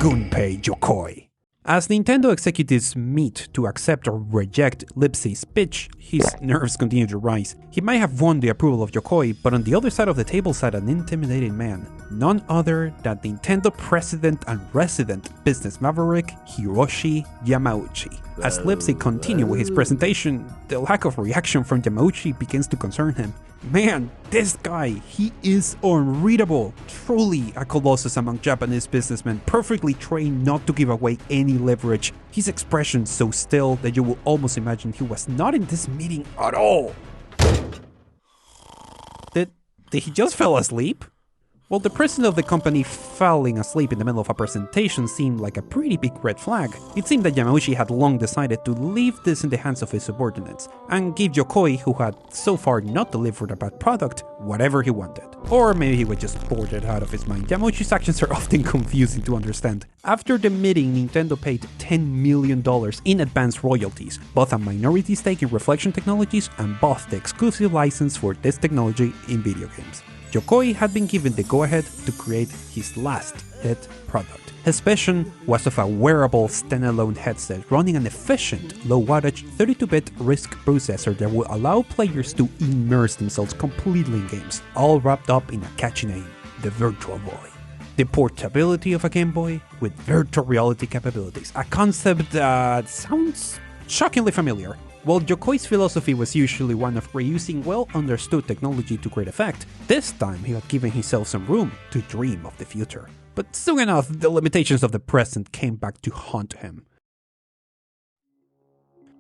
Gunpei Yokoi. As Nintendo executives meet to accept or reject Lipsy's pitch, his nerves continue to rise. He might have won the approval of Yokoi, but on the other side of the table sat an intimidating man, none other than Nintendo president and resident business maverick Hiroshi Yamauchi. As Lipsy continued with his presentation, the lack of reaction from Yamauchi begins to concern him. Man, this guy, he is unreadable. Truly a colossus among Japanese businessmen, perfectly trained not to give away any leverage. His expression so still that you will almost imagine he was not in this meeting at all. Did he just fall asleep? Well, the president of the company falling asleep in the middle of a presentation seemed like a pretty big red flag. It seemed that Yamauchi had long decided to leave this in the hands of his subordinates, and give Yokoi, who had so far not delivered a bad product, whatever he wanted. Or maybe he was just bored it out of his mind. Yamauchi's actions are often confusing to understand. After the meeting, Nintendo paid $10 million in advance royalties, bought a minority stake in Reflection Technologies, and bought the exclusive license for this technology in video games. Yokoi had been given the go-ahead to create his last hit product. His vision was of a wearable standalone headset running an efficient, low-wattage 32-bit RISC processor that would allow players to immerse themselves completely in games, all wrapped up in a catchy name, the Virtual Boy. The portability of a Game Boy with virtual reality capabilities, a concept that sounds shockingly familiar. While Yokoi's philosophy was usually one of reusing well-understood technology to great effect, this time he had given himself some room to dream of the future. But soon enough, the limitations of the present came back to haunt him.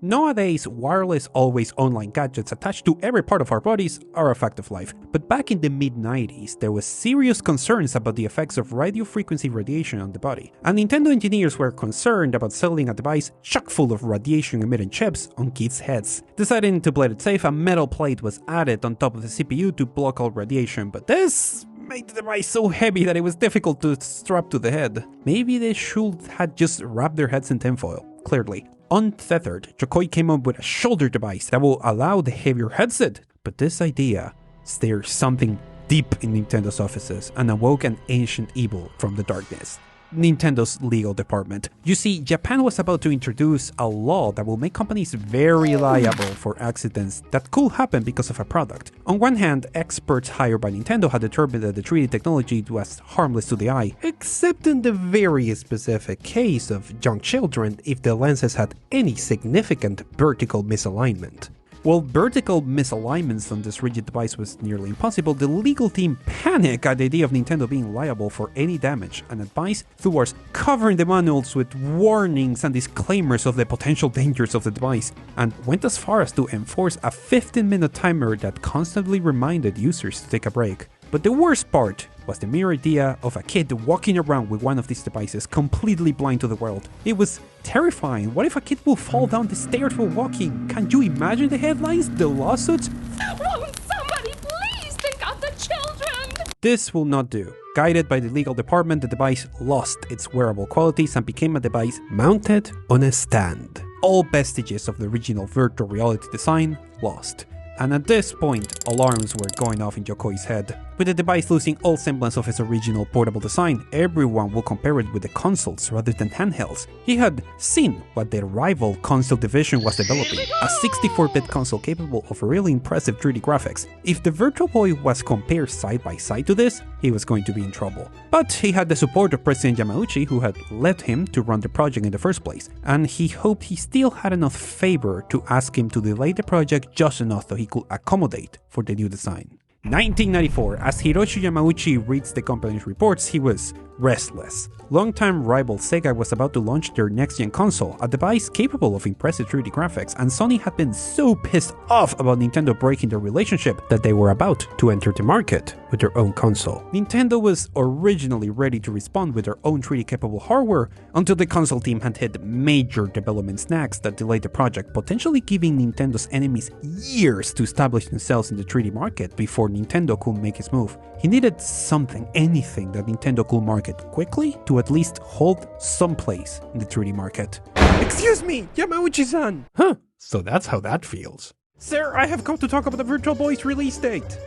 Nowadays, wireless always online gadgets attached to every part of our bodies are a fact of life, but back in the mid-90s there was serious concerns about the effects of radio frequency radiation on the body, and Nintendo engineers were concerned about selling a device chock full of radiation-emitting chips on kids' heads. Deciding to play it safe, a metal plate was added on top of the CPU to block all radiation, but this made the device so heavy that it was difficult to strap to the head. Maybe they should have just wrapped their heads in tinfoil, clearly. Untethered, Yokoi came up with a shoulder device that will allow the heavier headset. But this idea stirs something deep in Nintendo's offices and awoke an ancient evil from the darkness. Nintendo's legal department. You see, Japan was about to introduce a law that will make companies very liable for accidents that could happen because of a product. On one hand, experts hired by Nintendo had determined that the 3D technology was harmless to the eye, except in the very specific case of young children if the lenses had any significant vertical misalignment. While vertical misalignments on this rigid device was nearly impossible, the legal team panicked at the idea of Nintendo being liable for any damage and advised towards covering the manuals with warnings and disclaimers of the potential dangers of the device, and went as far as to enforce a 15-minute timer that constantly reminded users to take a break. But the worst part was the mere idea of a kid walking around with one of these devices completely blind to the world. It was terrifying. What if a kid will fall down the stairs while walking? Can you imagine the headlines, the lawsuits? Somebody please think of the children! This will not do. Guided by the legal department, the device lost its wearable qualities and became a device mounted on a stand. All vestiges of the original virtual reality design lost. And at this point, alarms were going off in Yokoi's head. With the device losing all semblance of its original portable design, everyone will compare it with the consoles rather than handhelds. He had seen what their rival console division was developing, a 64-bit console capable of really impressive 3D graphics. If the Virtual Boy was compared side by side to this, he was going to be in trouble. But he had the support of President Yamauchi, who had led him to run the project in the first place, and he hoped he still had enough favor to ask him to delay the project just enough so he could accommodate for the new design. 1994, as Hiroshi Yamauchi reads the company's reports, he was restless. Longtime rival Sega was about to launch their next-gen console, a device capable of impressive 3D graphics, and Sony had been so pissed off about Nintendo breaking their relationship that they were about to enter the market with their own console. Nintendo was originally ready to respond with their own 3D-capable hardware until the console team had hit major development snags that delayed the project, potentially giving Nintendo's enemies years to establish themselves in the 3D market before Nintendo could make its move. He needed something, anything that Nintendo could market quickly to at least hold some place in the 3D market. Excuse me, Yamauchi-san! Huh, so that's how that feels. Sir, I have come to talk about the Virtual Boy's release date.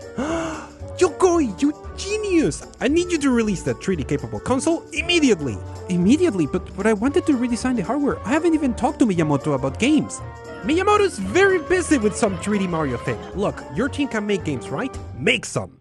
Yokoi, you genius! I need you to release that 3D-capable console immediately! Immediately? But I wanted to redesign the hardware. I haven't even talked to Miyamoto about games. Miyamoto's very busy with some 3D Mario thing. Look, your team can make games, right? Make some!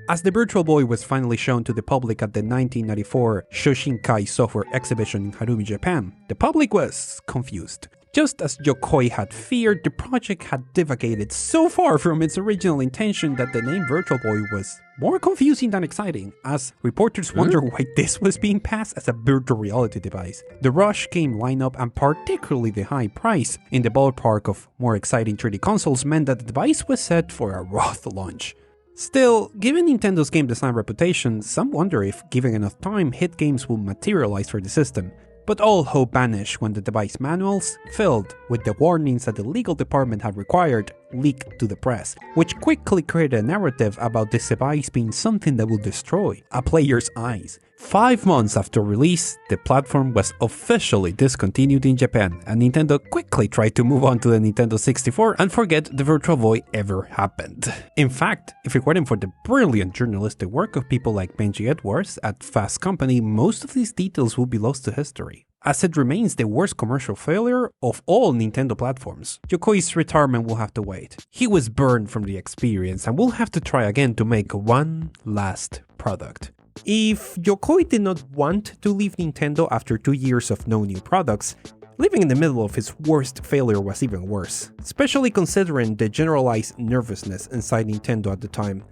As the Virtual Boy was finally shown to the public at the 1994 Shoshinkai Software Exhibition in Harumi, Japan, the public was confused. Just as Yokoi had feared, the project had deviated so far from its original intention that the name Virtual Boy was more confusing than exciting, as reporters wondered why this was being passed as a virtual reality device. The rush game lineup and particularly the high price in the ballpark of more exciting 3D consoles meant that the device was set for a rough launch. Still, given Nintendo's game design reputation, some wonder if, given enough time, hit games will materialize for the system. But all hope vanished when the device manuals, filled with the warnings that the legal department had required, leaked to the press, which quickly created a narrative about this device being something that will destroy a player's eyes. 5 months after release, the platform was officially discontinued in Japan, and Nintendo quickly tried to move on to the Nintendo 64 and forget the Virtual Boy ever happened. In fact, if it weren't for the brilliant journalistic work of people like Benji Edwards at Fast Company, most of these details would be lost to history, as it remains the worst commercial failure of all Nintendo platforms. Yokoi's retirement will have to wait. He was burned from the experience and will have to try again to make one last product. If Yokoi did not want to leave Nintendo after 2 years of no new products, living in the middle of his worst failure was even worse, especially considering the generalized nervousness inside Nintendo at the time.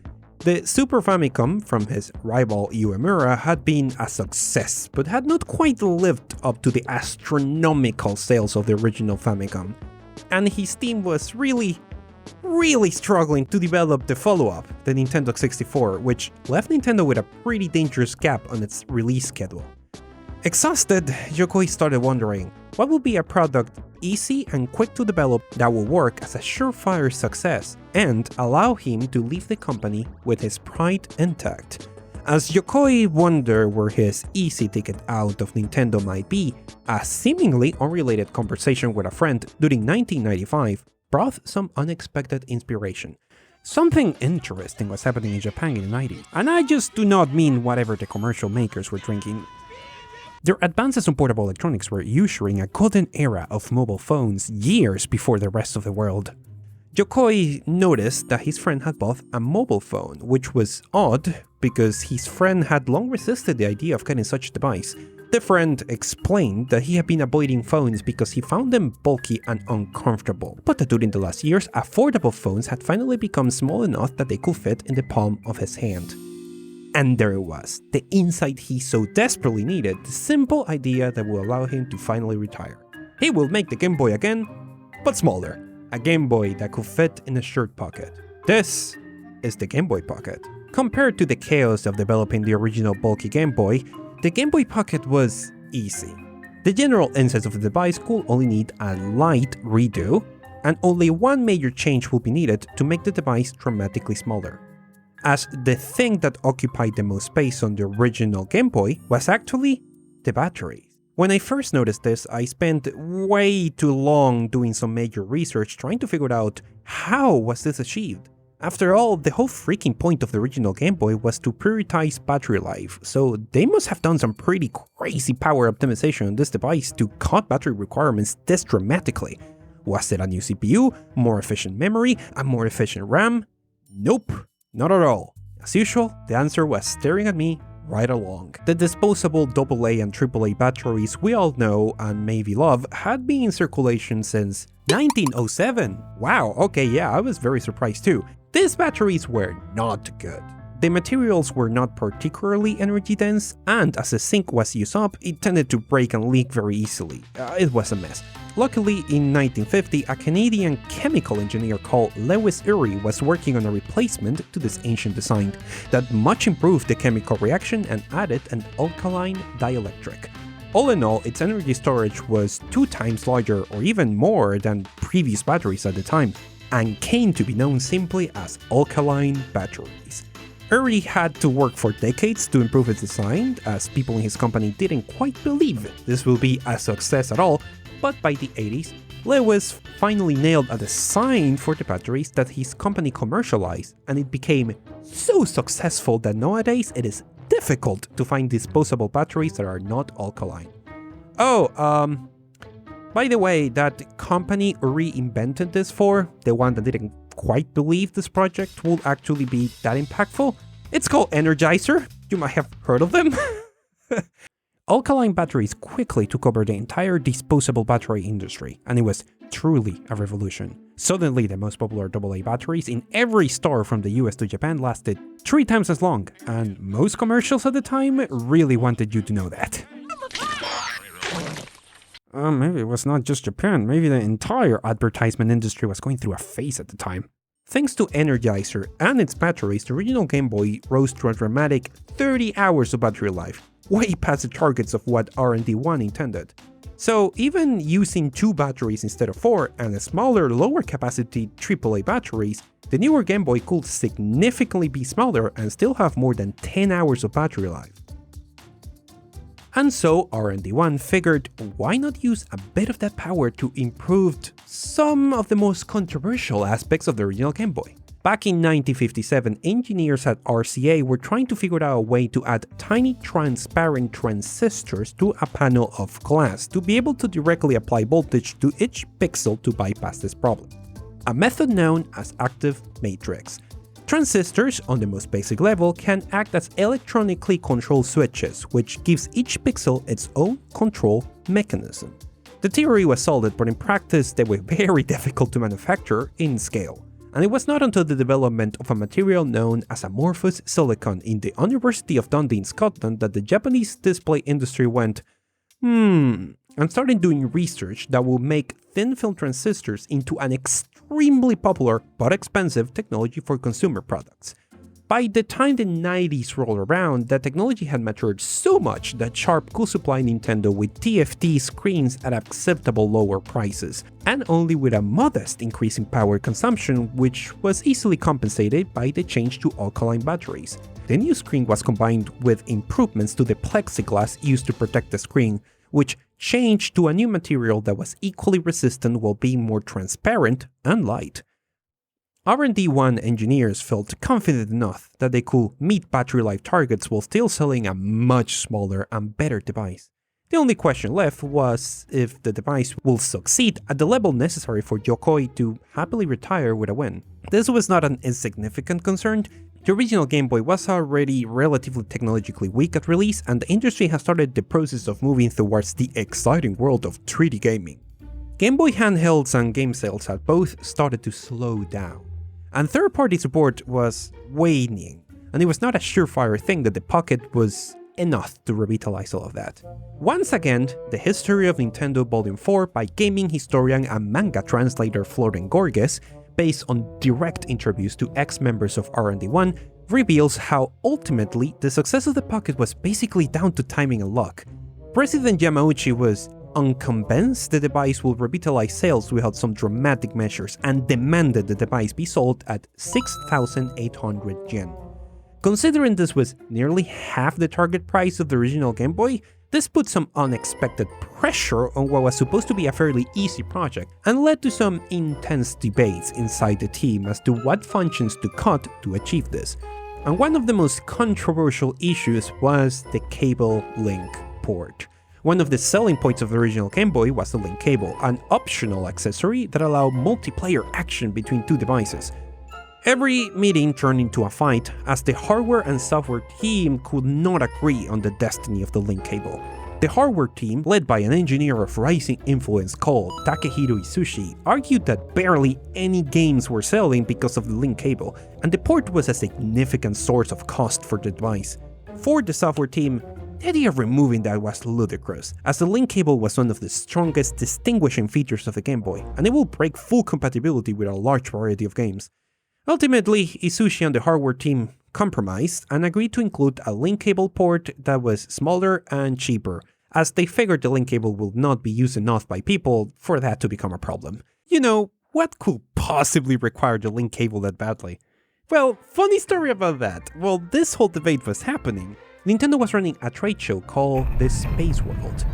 The Super Famicom from his rival Uemura had been a success, but had not quite lived up to the astronomical sales of the original Famicom, and his team was really struggling to develop the follow-up, the Nintendo 64, which left Nintendo with a pretty dangerous gap on its release schedule. Exhausted, Yokoi started wondering what would be a product easy and quick to develop that will work as a surefire success and allow him to leave the company with his pride intact. As Yokoi wondered where his easy ticket out of Nintendo might be, a seemingly unrelated conversation with a friend during 1995 brought some unexpected inspiration. Something interesting was happening in Japan in the 90s, and I just do not mean whatever the commercial makers were drinking. Their advances in portable electronics were ushering a golden era of mobile phones years before the rest of the world. Yokoi noticed that his friend had bought a mobile phone, which was odd because his friend had long resisted the idea of getting such a device. The friend explained that he had been avoiding phones because he found them bulky and uncomfortable, but that during the last years, affordable phones had finally become small enough that they could fit in the palm of his hand. And there it was, the insight he so desperately needed, the simple idea that will allow him to finally retire. He will make the Game Boy again, but smaller. A Game Boy that could fit in a shirt pocket. This is the Game Boy Pocket. Compared to the chaos of developing the original bulky Game Boy, the Game Boy Pocket was easy. The general insides of the device could only need a light redo, and only one major change will be needed to make the device dramatically smaller. As the thing that occupied the most space on the original Game Boy was actually the batteries. When I first noticed this, I spent way too long doing some major research trying to figure out how was this achieved. After all, the whole freaking point of the original Game Boy was to prioritize battery life, so they must have done some pretty crazy power optimization on this device to cut battery requirements this dramatically. Was it a new CPU, more efficient memory, a more efficient RAM? Nope, not at all. As usual, the answer was staring at me right along. The disposable AA and AAA batteries we all know and maybe love had been in circulation since 1907. Wow, okay, yeah, I was very surprised too. These batteries were not good. The materials were not particularly energy dense, and as the zinc was used up, it tended to break and leak very easily. It was a mess. Luckily, in 1950, a Canadian chemical engineer called Lewis Urey was working on a replacement to this ancient design that much improved the chemical reaction and added an alkaline dielectric. All in all, its energy storage was 2 times larger or even more than previous batteries at the time, and came to be known simply as alkaline batteries. Urey had to work for decades to improve its design, as people in his company didn't quite believe this will be a success at all, but by the 80s, Lewis finally nailed a design for the batteries that his company commercialized, and it became so successful that nowadays it is difficult to find disposable batteries that are not alkaline. By the way, that company Urey invented this for, the one that didn't quite believe this project would actually be that impactful, it's called Energizer. You might have heard of them. Alkaline batteries quickly took over the entire disposable battery industry, and it was truly a revolution. Suddenly, the most popular AA batteries in every store from the US to Japan lasted 3 times as long, and most commercials at the time really wanted you to know that. Maybe it was not just Japan, maybe the entire advertisement industry was going through a phase at the time. Thanks to Energizer and its batteries, the original Game Boy rose to a dramatic 30 hours of battery life, way past the targets of what R&D1 intended. So even using 2 batteries instead of 4 and a smaller, lower capacity AAA batteries, the newer Game Boy could significantly be smaller and still have more than 10 hours of battery life. And so R&D1 figured, why not use a bit of that power to improve some of the most controversial aspects of the original Game Boy. Back in 1957, engineers at RCA were trying to figure out a way to add tiny transparent transistors to a panel of glass to be able to directly apply voltage to each pixel to bypass this problem. A method known as active matrix. Transistors, on the most basic level, can act as electronically controlled switches, which gives each pixel its own control mechanism. The theory was solid, but in practice they were very difficult to manufacture in scale. And it was not until the development of a material known as amorphous silicon in the University of Dundee in Scotland that the Japanese display industry went, and started doing research that will make thin film transistors into an extremely popular but expensive technology for consumer products. By the time the 90s rolled around, the technology had matured so much that Sharp could supply Nintendo with TFT screens at acceptable lower prices, and only with a modest increase in power consumption, which was easily compensated by the change to alkaline batteries. The new screen was combined with improvements to the plexiglass used to protect the screen, which changed to a new material that was equally resistant while being more transparent and light. R&D1 engineers felt confident enough that they could meet battery life targets while still selling a much smaller and better device. The only question left was if the device will succeed at the level necessary for Yokoi to happily retire with a win. This was not an insignificant concern. The original Game Boy was already relatively technologically weak at release, and the industry has started the process of moving towards the exciting world of 3D gaming. Game Boy handhelds and game sales had both started to slow down, and third-party support was waning, and it was not a surefire thing that the Pocket was enough to revitalize all of that. Once again, the history of Nintendo Volume 4 by gaming historian and manga translator Florian Gorges, based on direct interviews to ex-members of R&D1, reveals how ultimately the success of the Pocket was basically down to timing and luck. President Yamauchi was unconvinced the device would revitalize sales without some dramatic measures and demanded the device be sold at 6,800 yen. Considering this was nearly half the target price of the original Game Boy, this put some unexpected pressure on what was supposed to be a fairly easy project, and led to some intense debates inside the team as to what functions to cut to achieve this. And one of the most controversial issues was the cable link port. One of the selling points of the original Game Boy was the link cable, an optional accessory that allowed multiplayer action between two devices. Every meeting turned into a fight as the hardware and software team could not agree on the destiny of the link cable. The hardware team, led by an engineer of rising influence called Takehiro Isushi, argued that barely any games were selling because of the link cable, and the port was a significant source of cost for the device. For the software team, the idea of removing that was ludicrous, as the link cable was one of the strongest distinguishing features of the Game Boy, and it will break full compatibility with a large variety of games. Ultimately, Isushi and the hardware team compromised and agreed to include a link cable port that was smaller and cheaper, as they figured the link cable would not be used enough by people for that to become a problem. You know, what could possibly require the link cable that badly? Well, funny story about that. While this whole debate was happening, Nintendo was running a trade show called the Space World.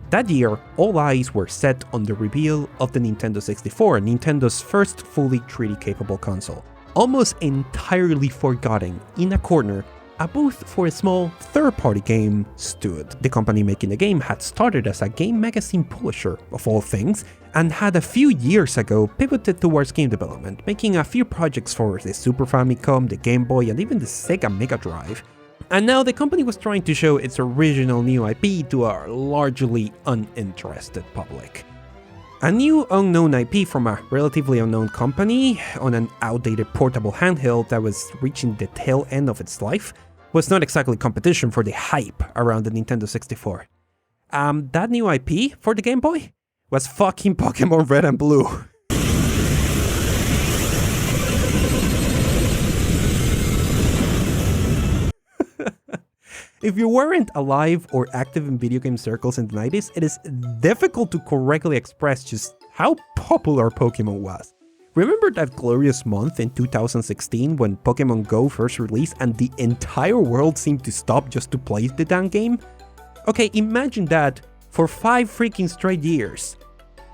That year, all eyes were set on the reveal of the Nintendo 64, Nintendo's first fully 3D capable console. Almost entirely forgotten, in a corner, a booth for a small third-party game stood. The company making the game had started as a game magazine publisher, of all things, and had a few years ago pivoted towards game development, making a few projects for the Super Famicom, the Game Boy, and even the Sega Mega Drive. And now the company was trying to show its original new IP to a largely uninterested public. A new unknown IP from a relatively unknown company on an outdated portable handheld that was reaching the tail end of its life was not exactly competition for the hype around the Nintendo 64. That new IP for the Game Boy was fucking Pokemon Red and Blue. If you weren't alive or active in video game circles in the 90s, it is difficult to correctly express just how popular Pokemon was. Remember that glorious month in 2016 when Pokemon Go first released and the entire world seemed to stop just to play the damn game? Okay, imagine that for 5 freaking straight years.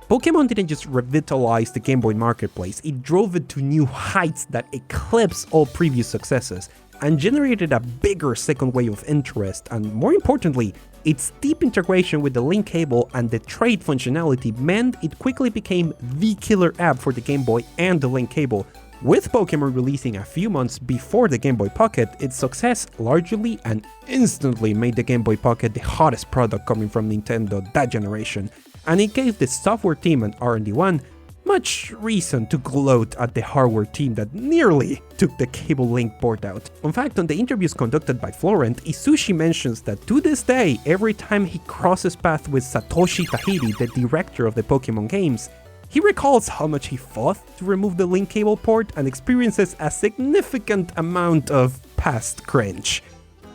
Pokemon didn't just revitalize the Game Boy marketplace, it drove it to new heights that eclipsed all previous successes, and generated a bigger second wave of interest, and more importantly, its deep integration with the link cable and the trade functionality meant it quickly became the killer app for the Game Boy and the link cable. With Pokemon releasing a few months before the Game Boy Pocket, its success largely and instantly made the Game Boy Pocket the hottest product coming from Nintendo that generation, and it gave the software team and R&D1 much reason to gloat at the hardware team that nearly took the cable link port out. In fact, on the interviews conducted by Florent, Isushi mentions that to this day, every time he crosses paths with Satoshi Tajiri, the director of the Pokemon games, he recalls how much he fought to remove the link cable port and experiences a significant amount of past cringe.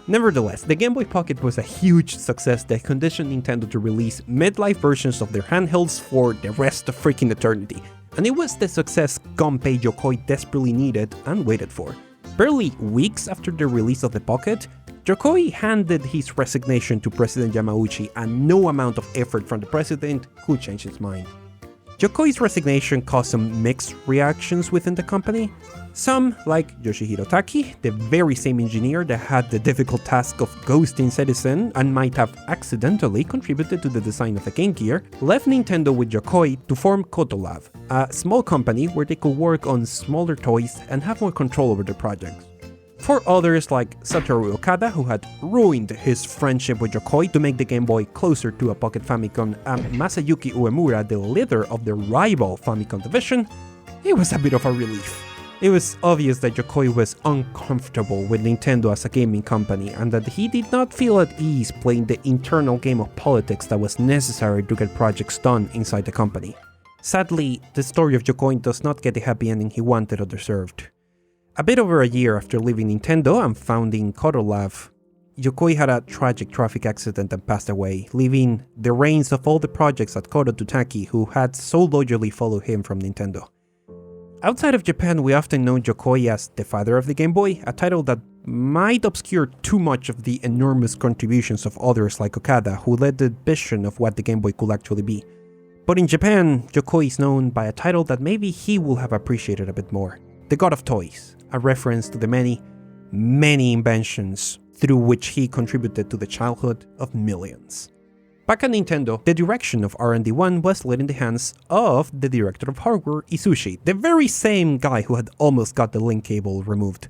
Nevertheless, the Game Boy Pocket was a huge success that conditioned Nintendo to release mid-life versions of their handhelds for the rest of freaking eternity, and it was the success Gunpei Yokoi desperately needed and waited for. Barely weeks after the release of the Pocket, Yokoi handed his resignation to President Yamauchi, and no amount of effort from the president could change his mind. Yokoi's resignation caused some mixed reactions within the company. Some, like Yoshihiro Taki, the very same engineer that had the difficult task of ghosting Citizen and might have accidentally contributed to the design of the Game Gear, left Nintendo with Yokoi to form Kotolab, a small company where they could work on smaller toys and have more control over their projects. For others like Satoru Okada, who had ruined his friendship with Yokoi to make the Game Boy closer to a Pocket Famicom, and Masayuki Uemura, the leader of the rival Famicom division, it was a bit of a relief. It was obvious that Yokoi was uncomfortable with Nintendo as a gaming company and that he did not feel at ease playing the internal game of politics that was necessary to get projects done inside the company. Sadly, the story of Yokoi does not get the happy ending he wanted or deserved. A bit over a year after leaving Nintendo and founding Kotolab, Yokoi had a tragic traffic accident and passed away, leaving the reins of all the projects at Koto to Taki, who had so loyally followed him from Nintendo. Outside of Japan, we often know Yokoi as the father of the Game Boy, a title that might obscure too much of the enormous contributions of others like Okada, who led the vision of what the Game Boy could actually be. But in Japan, Yokoi is known by a title that maybe he will have appreciated a bit more: the God of Toys, a reference to the many, many inventions through which he contributed to the childhood of millions. Back at Nintendo, the direction of R&D1 was laid in the hands of the director of hardware, Isushi, the very same guy who had almost got the link cable removed.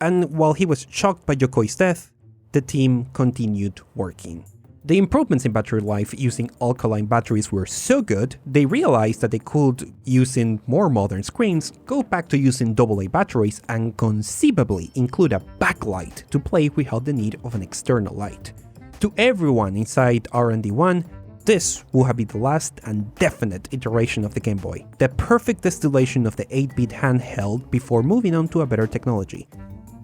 And while he was shocked by Yokoi's death, the team continued working. The improvements in battery life using alkaline batteries were so good, they realized that they could, using more modern screens, go back to using AA batteries and conceivably include a backlight to play without the need of an external light. To everyone inside R&D1, this will have been the last and definite iteration of the Game Boy, the perfect distillation of the 8-bit handheld before moving on to a better technology.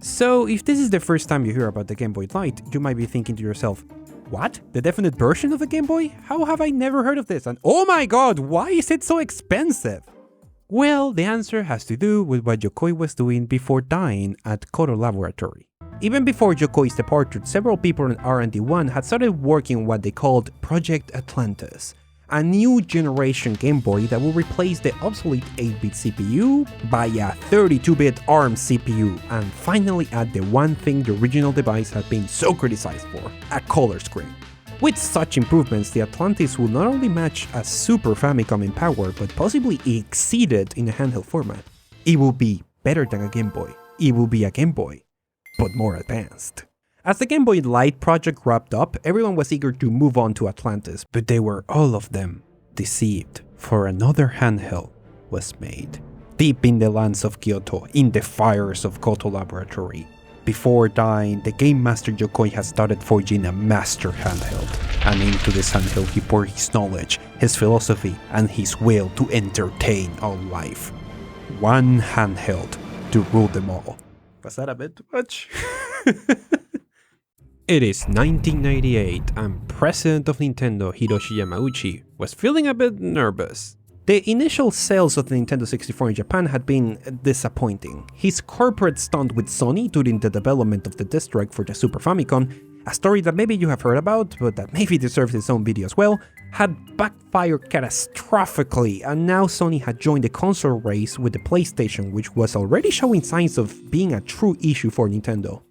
So if this is the first time you hear about the Game Boy Light, you might be thinking to yourself, what? The definite version of the Game Boy? How have I never heard of this? And oh my god, why is it so expensive? Well, the answer has to do with what Yokoi was doing before dying at Koto Laboratory. Even before Yokoi's departure, several people in R&D1 had started working on what they called Project Atlantis, a new generation Game Boy that will replace the obsolete 8-bit CPU by a 32-bit ARM CPU and finally add the one thing the original device had been so criticized for, a color screen. With such improvements, the Atlantis will not only match a Super Famicom in power, but possibly exceed it in a handheld format. It will be better than a Game Boy. It will be a Game Boy, but more advanced. As the Game Boy Light project wrapped up, everyone was eager to move on to Atlantis, but they were all of them deceived, for another handheld was made. Deep in the lands of Kyoto, in the fires of Koto Laboratory. Before dying, the Game Master Yokoi had started forging a master handheld, and into this handheld he poured his knowledge, his philosophy, and his will to entertain all life. One handheld to rule them all. Was that a bit too much? It is 1998 and President of Nintendo Hiroshi Yamauchi was feeling a bit nervous. The initial sales of the Nintendo 64 in Japan had been disappointing. His corporate stunt with Sony during the development of the disc drive for the Super Famicom, a story that maybe you have heard about, but that maybe deserves its own video as well, had backfired catastrophically, and now Sony had joined the console race with the PlayStation, which was already showing signs of being a true issue for Nintendo.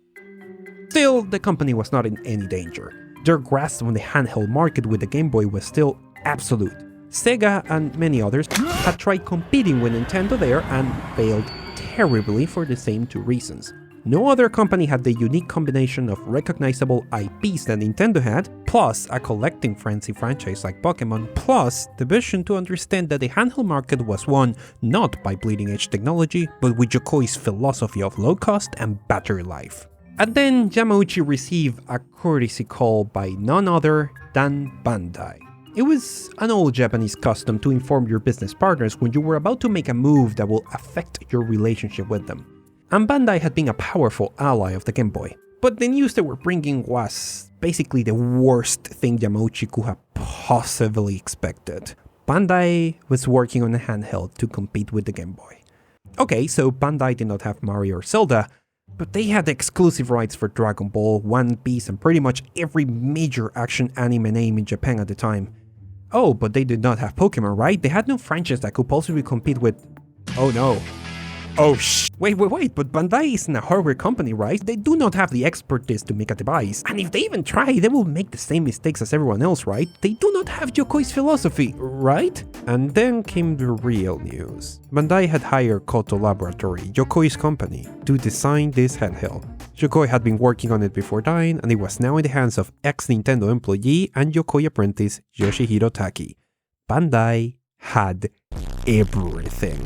Still, the company was not in any danger. Their grasp on the handheld market with the Game Boy was still absolute. Sega and many others had tried competing with Nintendo there and failed terribly for the same two reasons. No other company had the unique combination of recognizable IPs that Nintendo had, plus a collecting frenzy franchise like Pokemon, plus the vision to understand that the handheld market was won not by bleeding-edge technology, but with Yokoi's philosophy of low cost and battery life. And then Yamauchi received a courtesy call by none other than Bandai. It was an old Japanese custom to inform your business partners when you were about to make a move that will affect your relationship with them. And Bandai had been a powerful ally of the Game Boy. But the news they were bringing was basically the worst thing Yamauchi could have possibly expected. Bandai was working on a handheld to compete with the Game Boy. Okay, so Bandai did not have Mario or Zelda, but they had exclusive rights for Dragon Ball, One Piece, and pretty much every major action anime name in Japan at the time. Oh, but they did not have Pokemon, right? They had no franchise that could possibly compete with... Oh no. Oh wait, but Bandai isn't a hardware company, right? They do not have the expertise to make a device. And if they even try, they will make the same mistakes as everyone else, right? They do not have Yokoi's philosophy, right? And then came the real news. Bandai had hired Koto Laboratory, Yokoi's company, to design this handheld. Yokoi had been working on it before dying, and it was now in the hands of ex-Nintendo employee and Yokoi apprentice Yoshihiro Taki. Bandai had everything.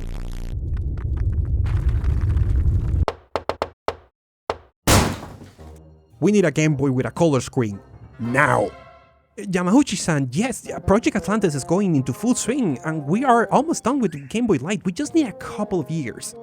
We need a Game Boy with a color screen. Now! Yamauchi-san, yes, Project Atlantis is going into full swing, and we are almost done with Game Boy Light. We just need a couple of years.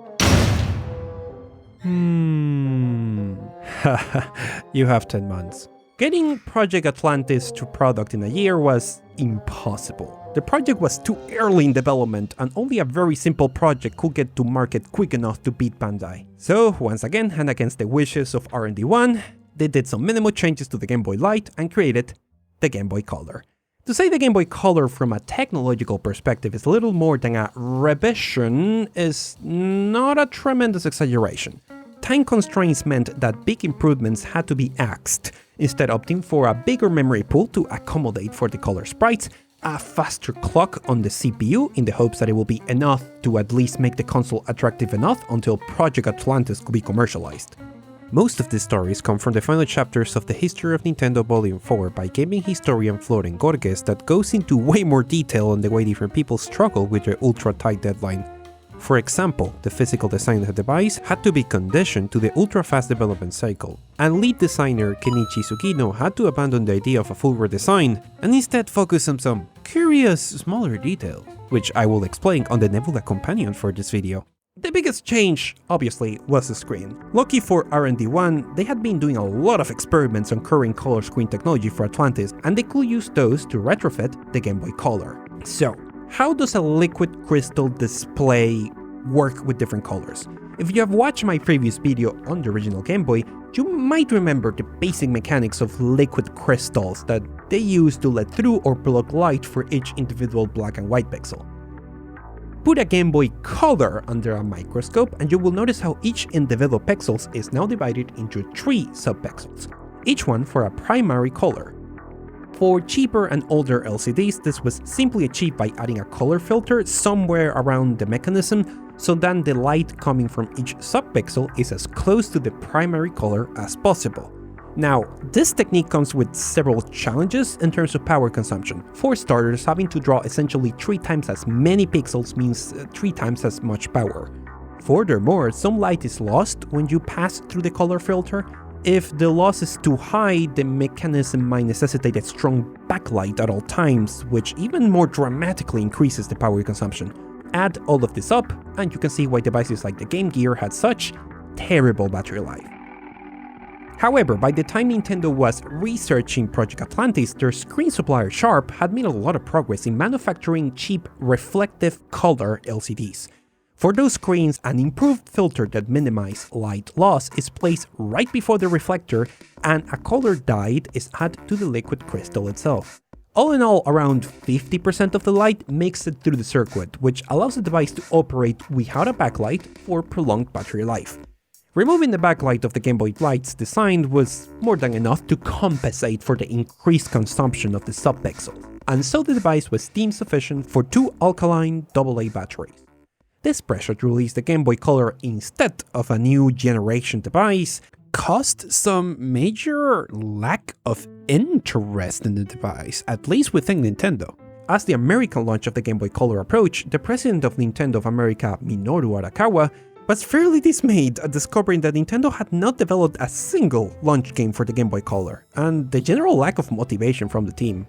You have 10 months. Getting Project Atlantis to product in a year was impossible. The project was too early in development, and only a very simple project could get to market quick enough to beat Bandai. So, once again, and against the wishes of R&D1, they did some minimal changes to the Game Boy Light and created the Game Boy Color. To say the Game Boy Color from a technological perspective is little more than a revision is not a tremendous exaggeration. Time constraints meant that big improvements had to be axed, instead opting for a bigger memory pool to accommodate for the color sprites, a faster clock on the CPU in the hopes that it will be enough to at least make the console attractive enough until Project Atlantis could be commercialized. Most of these stories come from the final chapters of the History of Nintendo Volume 4 by gaming historian Floren Gorges that goes into way more detail on the way different people struggle with their ultra-tight deadline. For example, the physical design of the device had to be conditioned to the ultra-fast development cycle, and lead designer Kenichi Sugino had to abandon the idea of a full redesign and instead focus on some curious, smaller detail, which I will explain on the Nebula companion for this video. The biggest change, obviously, was the screen. Lucky for R&D1, they had been doing a lot of experiments on current color screen technology for Atlantis, and they could use those to retrofit the Game Boy Color. So, how does a liquid crystal display work with different colors? If you have watched my previous video on the original Game Boy, you might remember the basic mechanics of liquid crystals that they use to let through or block light for each individual black and white pixel. Put a Game Boy Color under a microscope and you will notice how each individual pixels is now divided into 3 subpixels, each one for a primary color. For cheaper and older LCDs, this was simply achieved by adding a color filter somewhere around the mechanism so that the light coming from each subpixel is as close to the primary color as possible. Now, this technique comes with several challenges in terms of power consumption. For starters, having to draw essentially 3 times as many pixels means 3 times as much power. Furthermore, some light is lost when you pass through the color filter. If the loss is too high, the mechanism might necessitate a strong backlight at all times, which even more dramatically increases the power consumption. Add all of this up, and you can see why devices like the Game Gear had such terrible battery life. However, by the time Nintendo was researching Project Atlantis, their screen supplier Sharp had made a lot of progress in manufacturing cheap reflective color LCDs. For those screens, an improved filter that minimizes light loss is placed right before the reflector, and a color dyed is added to the liquid crystal itself. All in all, around 50% of the light makes it through the circuit, which allows the device to operate without a backlight for prolonged battery life. Removing the backlight of the Game Boy Light's design was more than enough to compensate for the increased consumption of the subpixel, and so the device was deemed sufficient for 2 alkaline AA batteries. This pressure to release the Game Boy Color instead of a new generation device caused some major lack of interest in the device, at least within Nintendo. As the American launch of the Game Boy Color approached, the president of Nintendo of America, Minoru Arakawa, was fairly dismayed at discovering that Nintendo had not developed a single launch game for the Game Boy Color, and the general lack of motivation from the team.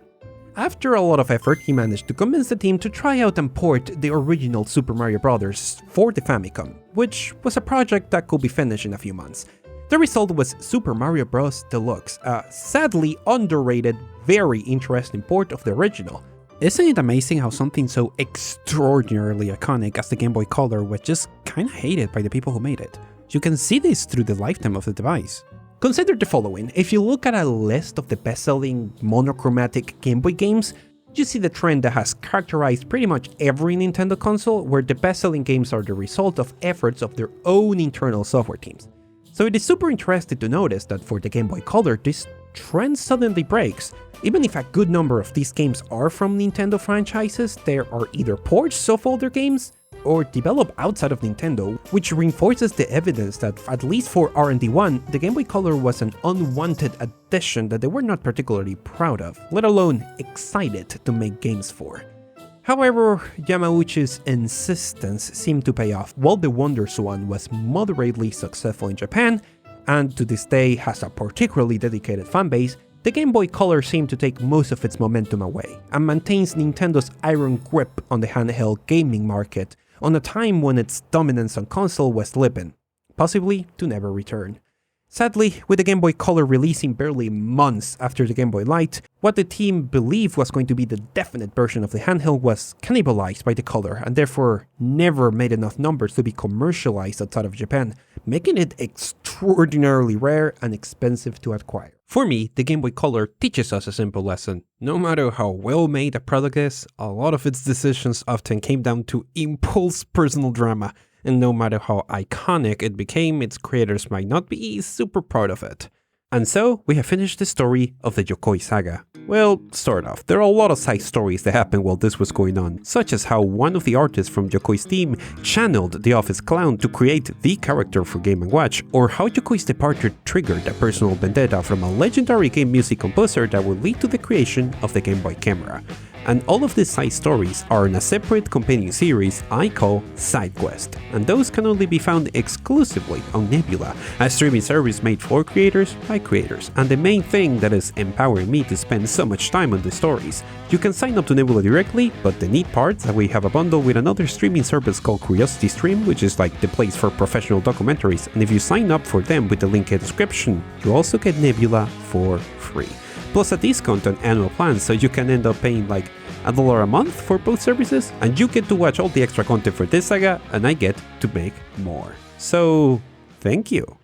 After a lot of effort, he managed to convince the team to try out and port the original Super Mario Bros. For the Famicom, which was a project that could be finished in a few months. The result was Super Mario Bros. Deluxe, a sadly underrated, very interesting port of the original. Isn't it amazing how something so extraordinarily iconic as the Game Boy Color was just kinda hated by the people who made it? You can see this through the lifetime of the device. Consider the following: if you look at a list of the best-selling monochromatic Game Boy games, you see the trend that has characterized pretty much every Nintendo console, where the best-selling games are the result of efforts of their own internal software teams. So it is super interesting to notice that for the Game Boy Color, this trend suddenly breaks. Even if a good number of these games are from Nintendo franchises, there are either ports of older games or developed outside of Nintendo, which reinforces the evidence that, at least for R&D 1, the Game Boy Color was an unwanted addition that they were not particularly proud of, let alone excited to make games for. However, Yamauchi's insistence seemed to pay off. While the WonderSwan was moderately successful in Japan, and to this day has a particularly dedicated fanbase, the Game Boy Color seemed to take most of its momentum away, and maintains Nintendo's iron grip on the handheld gaming market on a time when its dominance on console was slipping, possibly to never return. Sadly, with the Game Boy Color releasing barely months after the Game Boy Light, what the team believed was going to be the definite version of the handheld was cannibalized by the Color, and therefore never made enough numbers to be commercialized outside of Japan, making it extraordinarily rare and expensive to acquire. For me, the Game Boy Color teaches us a simple lesson. No matter how well made a product is, a lot of its decisions often came down to impulse personal drama, and no matter how iconic it became, its creators might not be super proud of it. And so, we have finished the story of the Yokoi saga. Well, sort of. There are a lot of side stories that happened while this was going on, such as how one of the artists from Yokoi's team channeled the office clown to create the character for Game & Watch, or how Yokoi's departure triggered a personal vendetta from a legendary game music composer that would lead to the creation of the Game Boy camera. And all of these side stories are in a separate companion series I call Side Quest, and those can only be found exclusively on Nebula, a streaming service made for creators by creators. And the main thing that is empowering me to spend so much time on the stories, you can sign up to Nebula directly, but the neat part is that we have a bundle with another streaming service called Curiosity Stream, which is like the place for professional documentaries, and if you sign up for them with the link in the description, you also get Nebula for free. Plus a discount on annual plans, so you can end up paying like $1 a month for both services, and you get to watch all the extra content for this saga, and I get to make more. So, thank you.